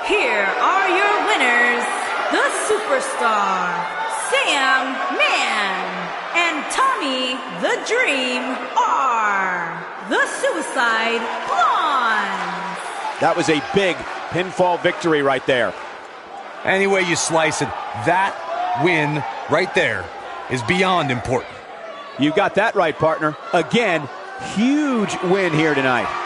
Here are your winners, the Superstar, Sam Man, and Tommy the Dream are the Suicide Blondes. That was a big pinfall victory right there. Any way you slice it, that win right there is beyond important. You got that right, partner. Again, huge win here tonight.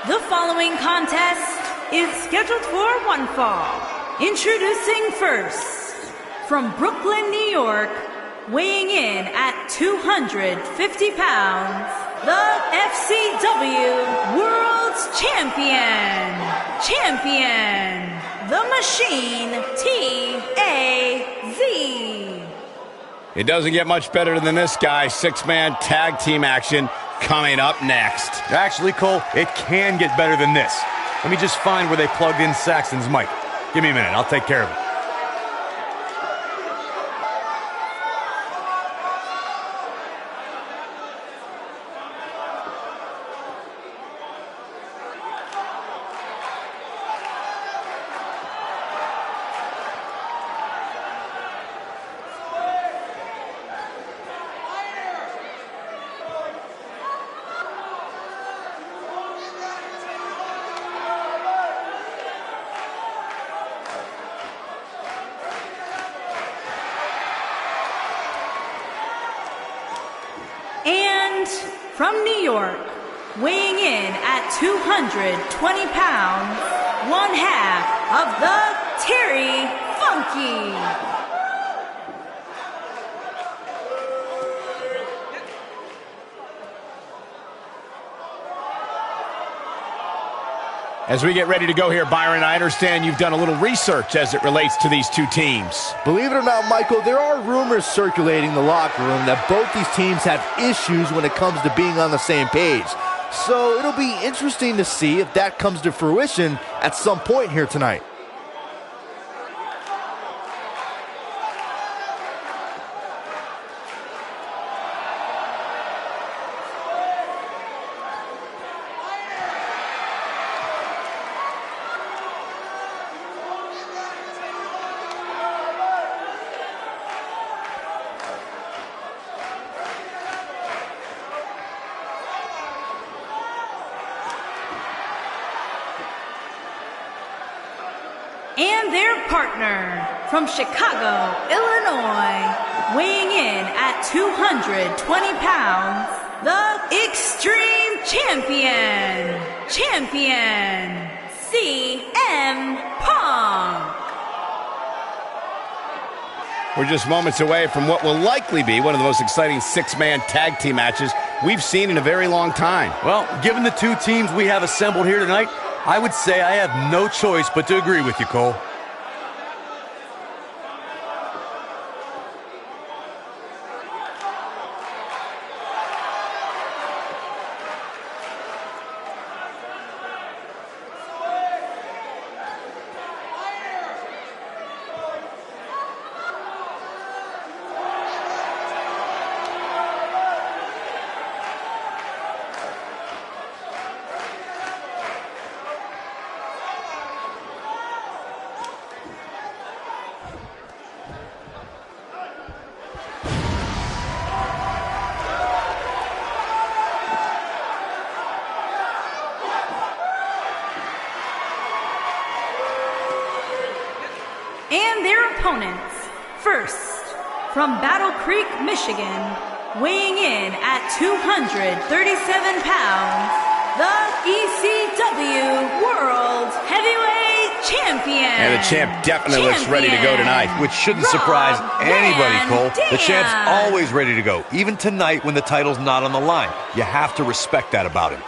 The following contest is scheduled for one fall. Introducing first, from Brooklyn, New York, weighing in at 250 pounds, the FCW World Champion, The Machine, T.A.Z. It doesn't get much better than this, guy. Six-man tag team action coming up next. Actually, Cole, it can get better than this. Let me just find where they plugged in Saxton's mic. Give me a minute, I'll take care of it. And from New York, weighing in at 220 pounds, one half of the Terry Funky. As we get ready to go here, Byron, I understand you've done a little research as it relates to these two teams. Believe it or not, Michael, there are rumors circulating the locker room that both these teams have issues when it comes to being on the same page. So it'll be interesting to see if that comes to fruition at some point here tonight. And their partner, from Chicago, Illinois, weighing in at 220 pounds, the Extreme Champion, CM Punk. We're just moments away from what will likely be one of the most exciting six-man tag team matches we've seen in a very long time. Well, given the two teams we have assembled here tonight, I would say I have no choice but to agree with you, Cole. And their opponents, first, from Battle Creek, Michigan, weighing in at 237 pounds, the ECW World Heavyweight Champion. And the champ definitely looks ready to go tonight. Which shouldn't surprise anybody, Cole. The champ's Dan. always ready to go, even tonight when the title's not on the line. You have to respect that about him.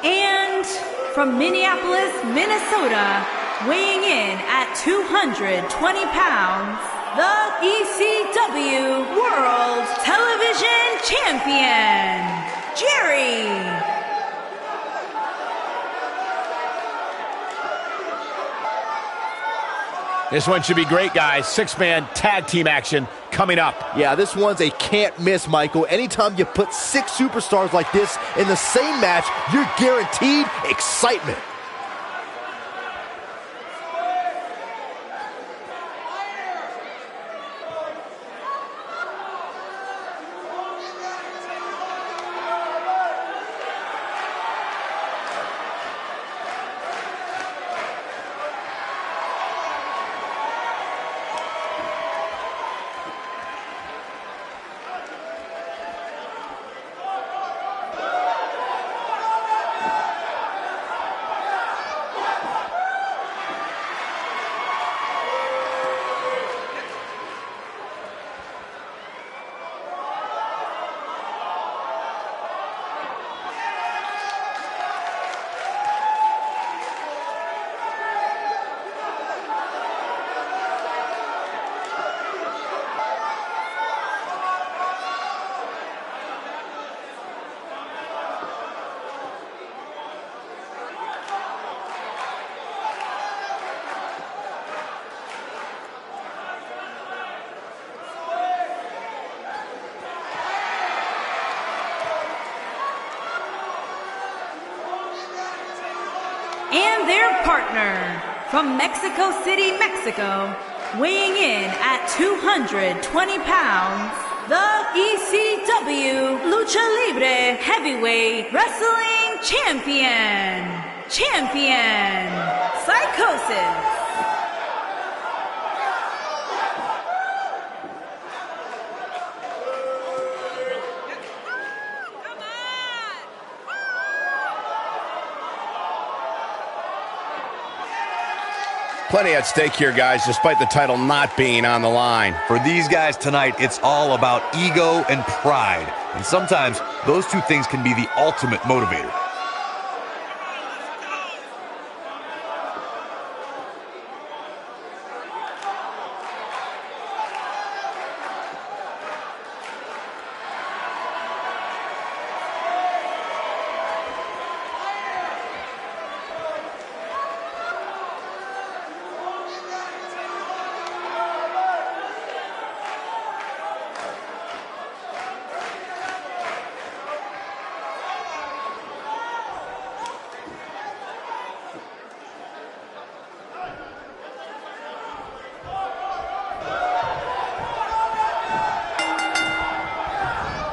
And from Minneapolis, Minnesota, weighing in at 220 pounds, the ECW World Television Champion, Jerry. This one should be great, guys. Six-man tag team action coming up. Yeah, this one's a can't miss, Michael. Anytime you put 6 superstars like this in the same match, you're guaranteed excitement. And their partner, from Mexico City, Mexico, weighing in at 220 pounds, the ECW Lucha Libre Heavyweight Wrestling Champion, Psychosis. Plenty at stake here, guys, despite the title not being on the line. For these guys tonight, it's all about ego and pride. And sometimes those two things can be the ultimate motivator.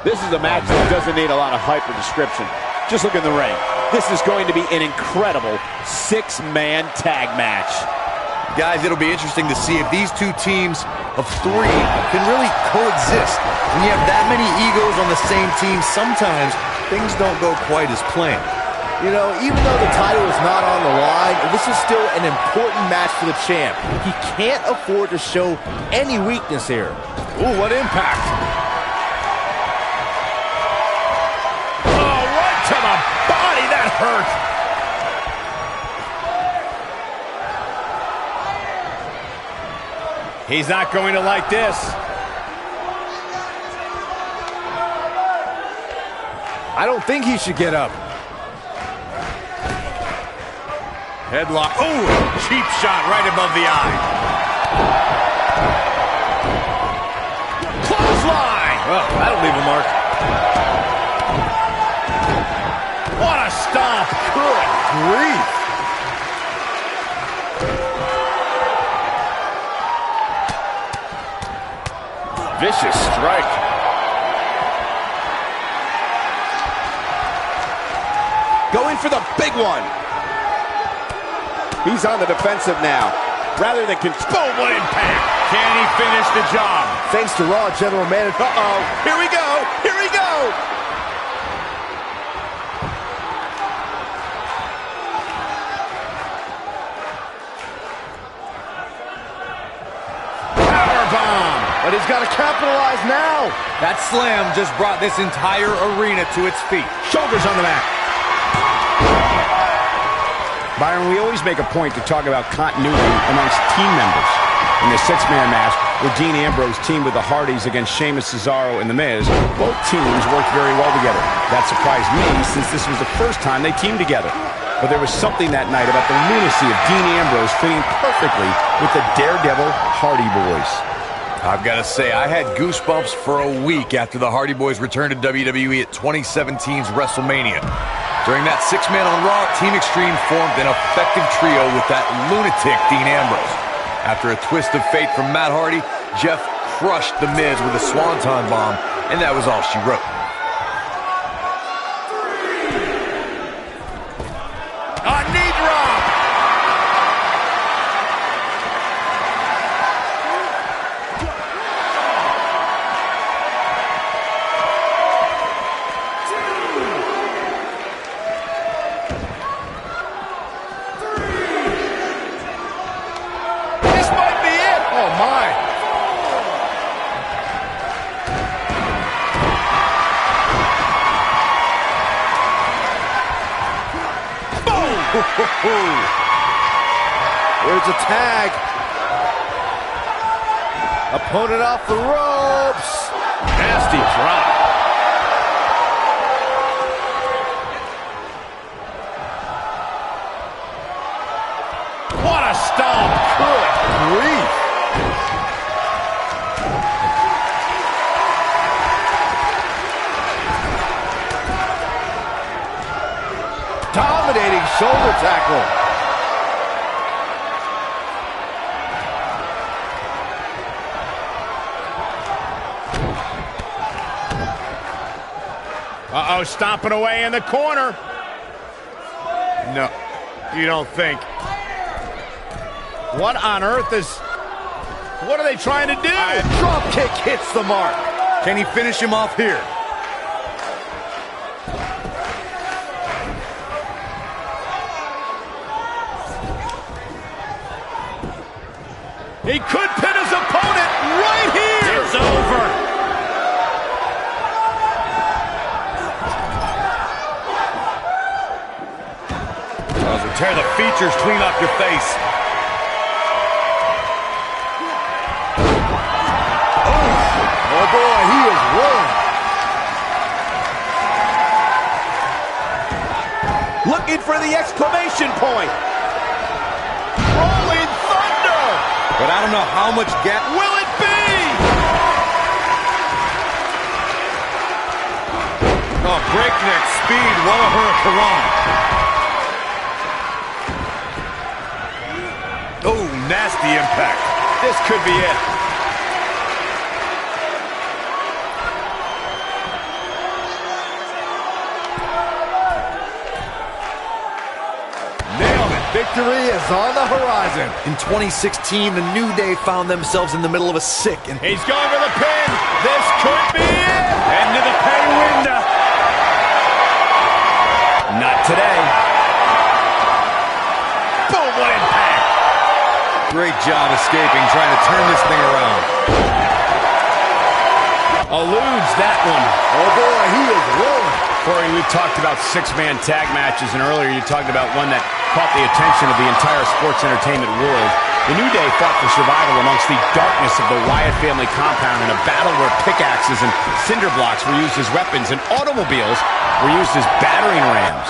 This is a match that doesn't need a lot of hype or description. Just look in the ring. This is going to be an incredible 6-man tag match. Guys, it'll be interesting to see if these two teams of 3 can really coexist. When you have that many egos on the same team, sometimes things don't go quite as planned. You know, even though the title is not on the line, this is still an important match for the champ. He can't afford to show any weakness here. Ooh, what impact. To the body, that hurt. He's not going to like this. I don't think he should get up. Headlock. Ooh, cheap shot right above the eye. Clothesline. Well, that'll leave a mark. What a stomp! Good grief! Vicious strike. Going for the big one. He's on the defensive now. Rather than boom, what impact! Can he finish the job? Thanks to Raw General Manager. Uh-oh, here we go, here we go! But he's got to capitalize now. That slam just brought this entire arena to its feet. Shoulders on the mat. Byron, we always make a point to talk about continuity amongst team members. In the 6-man match, where Dean Ambrose teamed with the Hardys against Sheamus, Cesaro, and The Miz, both teams worked very well together. That surprised me, since this was the first time they teamed together. But there was something that night about the lunacy of Dean Ambrose fitting perfectly with the Daredevil Hardy Boys. I've got to say, I had goosebumps for a week after the Hardy Boys returned to WWE at 2017's WrestleMania. During that six-man on Raw, Team Extreme formed an effective trio with that lunatic Dean Ambrose. After a twist of fate from Matt Hardy, Jeff crushed The Miz with a Swanton bomb, and that was all she wrote. A knee drop! This might be it! Oh, my! There's a tag. Opponent off the ropes. Nasty drop. What a stomp! Good grief. Dominating shoulder tackle. Uh-oh, stomping away in the corner. No, you don't think. What on earth is... What are they trying to do? Drop kick hits the mark. Can he finish him off here? He could pin his opponent right here. It's over. Tear the features clean off your face. Oh boy, he is rolling. Looking for the exclamation point. Rolling thunder. But I don't know how much gap. Will it be? Oh, breakneck speed, what a hurricane. Oh, nasty impact. This could be it. Nailed it. Victory is on the horizon. In 2016, the New Day found themselves in the middle of a sick and... He's going for the pin. This could be it. Into the pay window. Not today. Boom, what impact. Great job escaping, trying to turn this thing around. Eludes that one. Oh boy, he is rolling. Corey, we've talked about six-man tag matches, and earlier you talked about one that caught the attention of the entire sports entertainment world. The New Day fought for survival amongst the darkness of the Wyatt family compound in a battle where pickaxes and cinder blocks were used as weapons and automobiles were used as battering rams.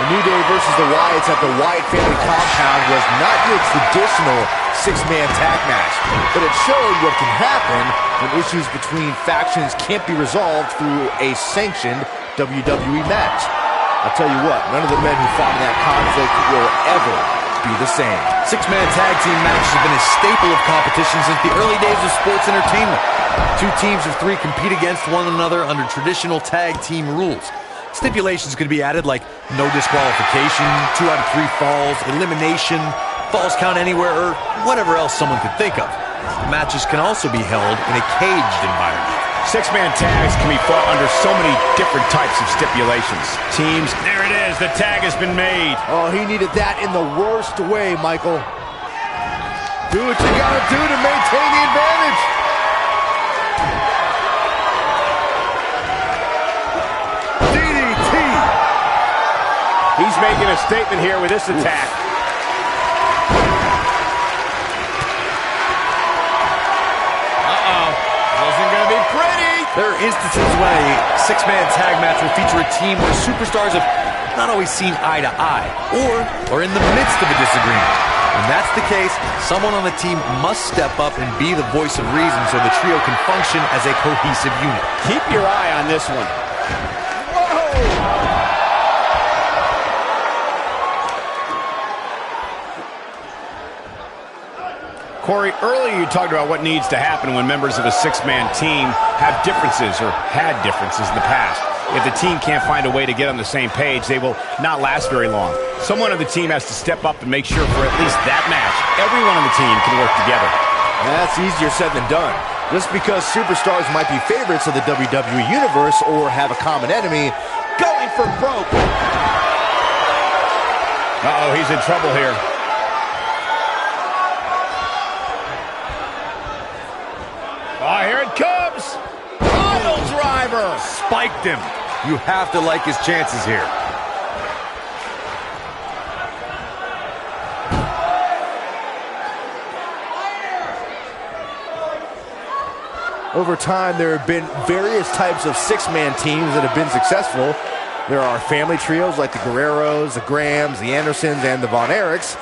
The New Day versus the Wyatts at the Wyatt family compound was not your traditional six-man tag match, but it showed what can happen when issues between factions can't be resolved through a sanctioned WWE match. I'll tell you what, none of the men who fought in that conflict will ever be the same. Six-man tag team matches have been a staple of competition since the early days of sports entertainment. Two teams of three compete against one another under traditional tag team rules. Stipulations could be added like no disqualification, 2 out of 3 falls, elimination, falls count anywhere, or whatever else someone could think of. Matches can also be held in a caged environment. Six-man tags can be fought under so many different types of stipulations. Teams, there it is, the tag has been made. Oh, he needed that in the worst way, Michael. Do what you gotta do to maintain the advantage. DDT. He's making a statement here with this attack. Wasn't gonna be pretty. There are instances when a six-man tag match will feature a team where superstars have not always seen eye to eye, or are in the midst of a disagreement. When that's the case, someone on the team must step up and be the voice of reason so the trio can function as a cohesive unit. Keep your eye on this one. Corey, earlier you talked about what needs to happen when members of a six-man team have differences or had differences in the past. If the team can't find a way to get on the same page, they will not last very long. Someone on the team has to step up and make sure for at least that match, everyone on the team can work together. That's easier said than done. Just because superstars might be favorites of the WWE Universe or have a common enemy, Going for broke. Uh-oh, he's in trouble here. Oh, here it comes! Pile driver! Spiked him. You have to like his chances here. over time, there have been various types of six-man teams that have been successful. There are family trios like the Guerreros, the Grahams, the Andersons, and the Von Erichs.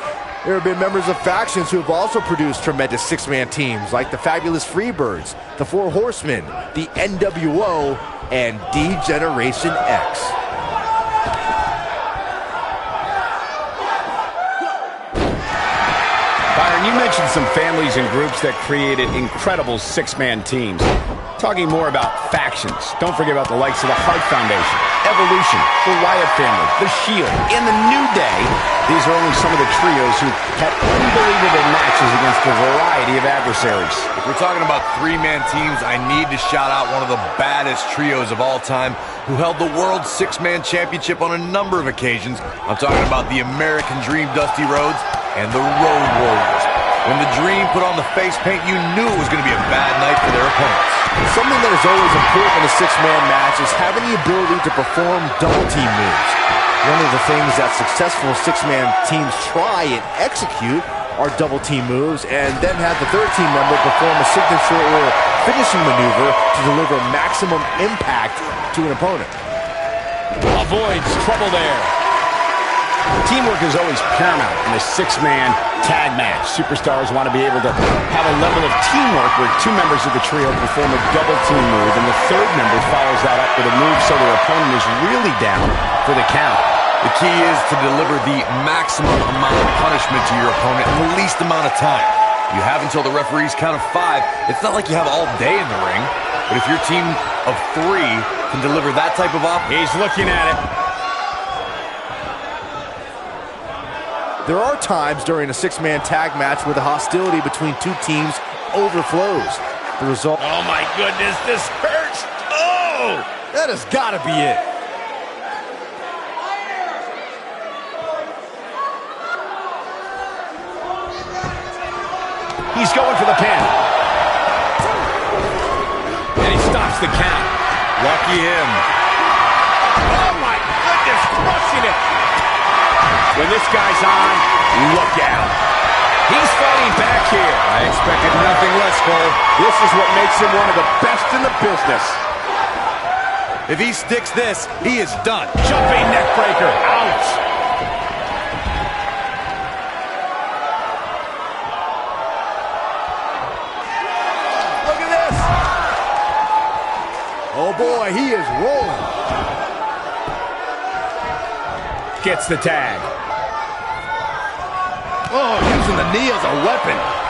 There have been members of factions who have also produced tremendous six-man teams like the Fabulous Freebirds, the Four Horsemen, the NWO, and D-Generation X. Byron, you mentioned some families and groups that created incredible six-man teams. Talking more about factions, don't forget about the likes of the Hart Foundation, Evolution, the Wyatt family, the Shield, and the New Day. These are only some of the trios who had unbelievable matches against a variety of adversaries. If we're talking about three-man teams, I need to shout out one of the baddest trios of all time who held the World Six-Man Championship on a number of occasions. I'm talking about the American Dream Dusty Rhodes and the Road Warriors. When the Dream put on the face paint, you knew it was going to be a bad night for their opponents. Something that is always important in a six-man match is having the ability to perform double-team moves. One of the things that successful six-man teams try and execute are double-team moves, and then have the third team member perform a signature or finishing maneuver to deliver maximum impact to an opponent. Avoids trouble there. Teamwork is always paramount in a six-man tag match. Superstars want to be able to have a level of teamwork where two members of the trio perform a double-team move, and the third member follows that up with a move so their opponent is really down for the count. The key is to deliver the maximum amount of punishment to your opponent in the least amount of time. You have until the referee's count of 5. It's not like you have all day in the ring, but if your team of 3 can deliver that type of offense... He's looking at it. There are times during a six-man tag match where the hostility between two teams overflows. The result... Oh my goodness, this hurts! Oh! That has got to be it. He's going for the pin. And he stops the count. Lucky him. Oh my goodness, crushing it! When this guy's on, look out. He's fighting back here. I expected nothing less, Cole. This is what makes him one of the best in the business. If he sticks this, he is done. Jumping neck breaker. Ouch. Look at this. Oh boy, he is rolling. Gets the tag. Oh, using the knee as a weapon.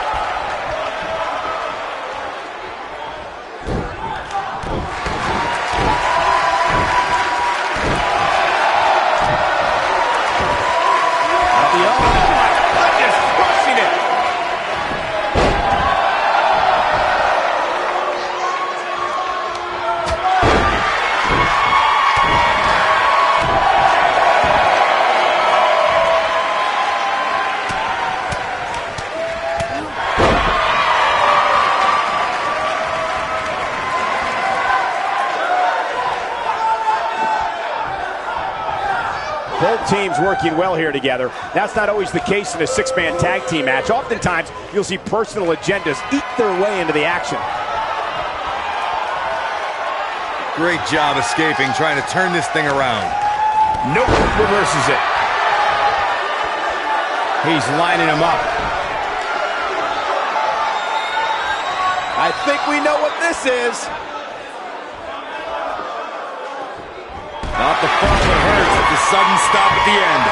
Both teams working well here together. That's not always the case in a six-man tag team match. Oftentimes, you'll see personal agendas eat their way into the action. Great job escaping, trying to turn this thing around. Nope, reverses it. He's lining him up. I think we know what this is. Not the fall that hurts, the sudden stop at the end.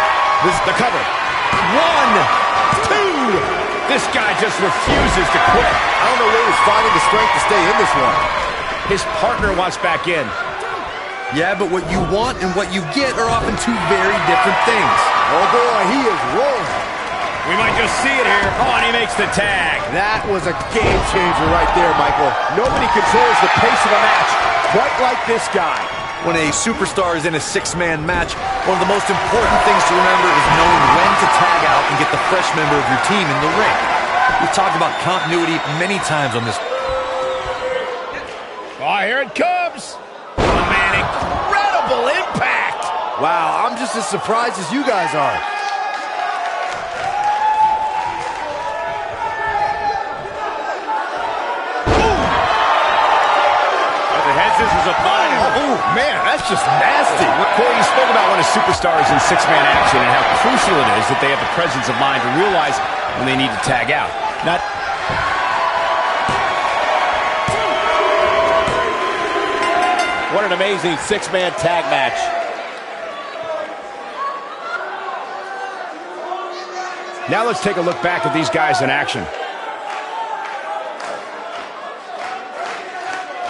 This is the cover. 1, 2. This guy just refuses to quit. I don't know where he's finding the strength to stay in this one. His partner wants back in. Yeah, but what you want and what you get are often two very different things. Oh boy, he is rolling. We might just see it here. Oh, and he makes the tag. That was a game changer right there, Michael. Nobody controls the pace of a match quite like this guy. When a superstar is in a six-man match, one of the most important things to remember is knowing when to tag out and get the fresh member of your team in the ring. We've talked about continuity many times on this. Oh, here it comes. Oh, man, incredible impact. Wow, I'm just as surprised as you guys are. Oh, man, that's just nasty. Corey, you spoke about when a superstar is in six-man action and how crucial it is that they have the presence of mind to realize when they need to tag out. What an amazing six-man tag match. Now let's take a look back at these guys in action.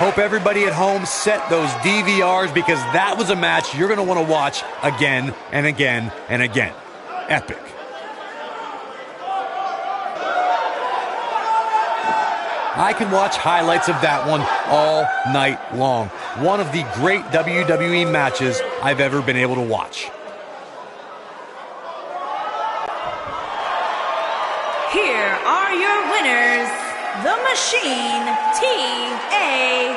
Hope everybody at home set those DVRs because that was a match you're going to want to watch again and again and again. Epic. I can watch highlights of that one all night long. One of the great WWE matches I've ever been able to watch. Here are your winners. The Machine, T.A.Z.,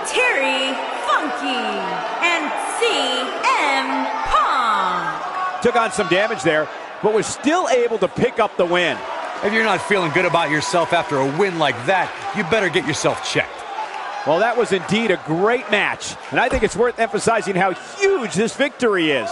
Terry Funky, and CM Punk. Took on some damage there, but was still able to pick up the win. If you're not feeling good about yourself after a win like that, you better get yourself checked. Well, that was indeed a great match, and I think it's worth emphasizing how huge this victory is.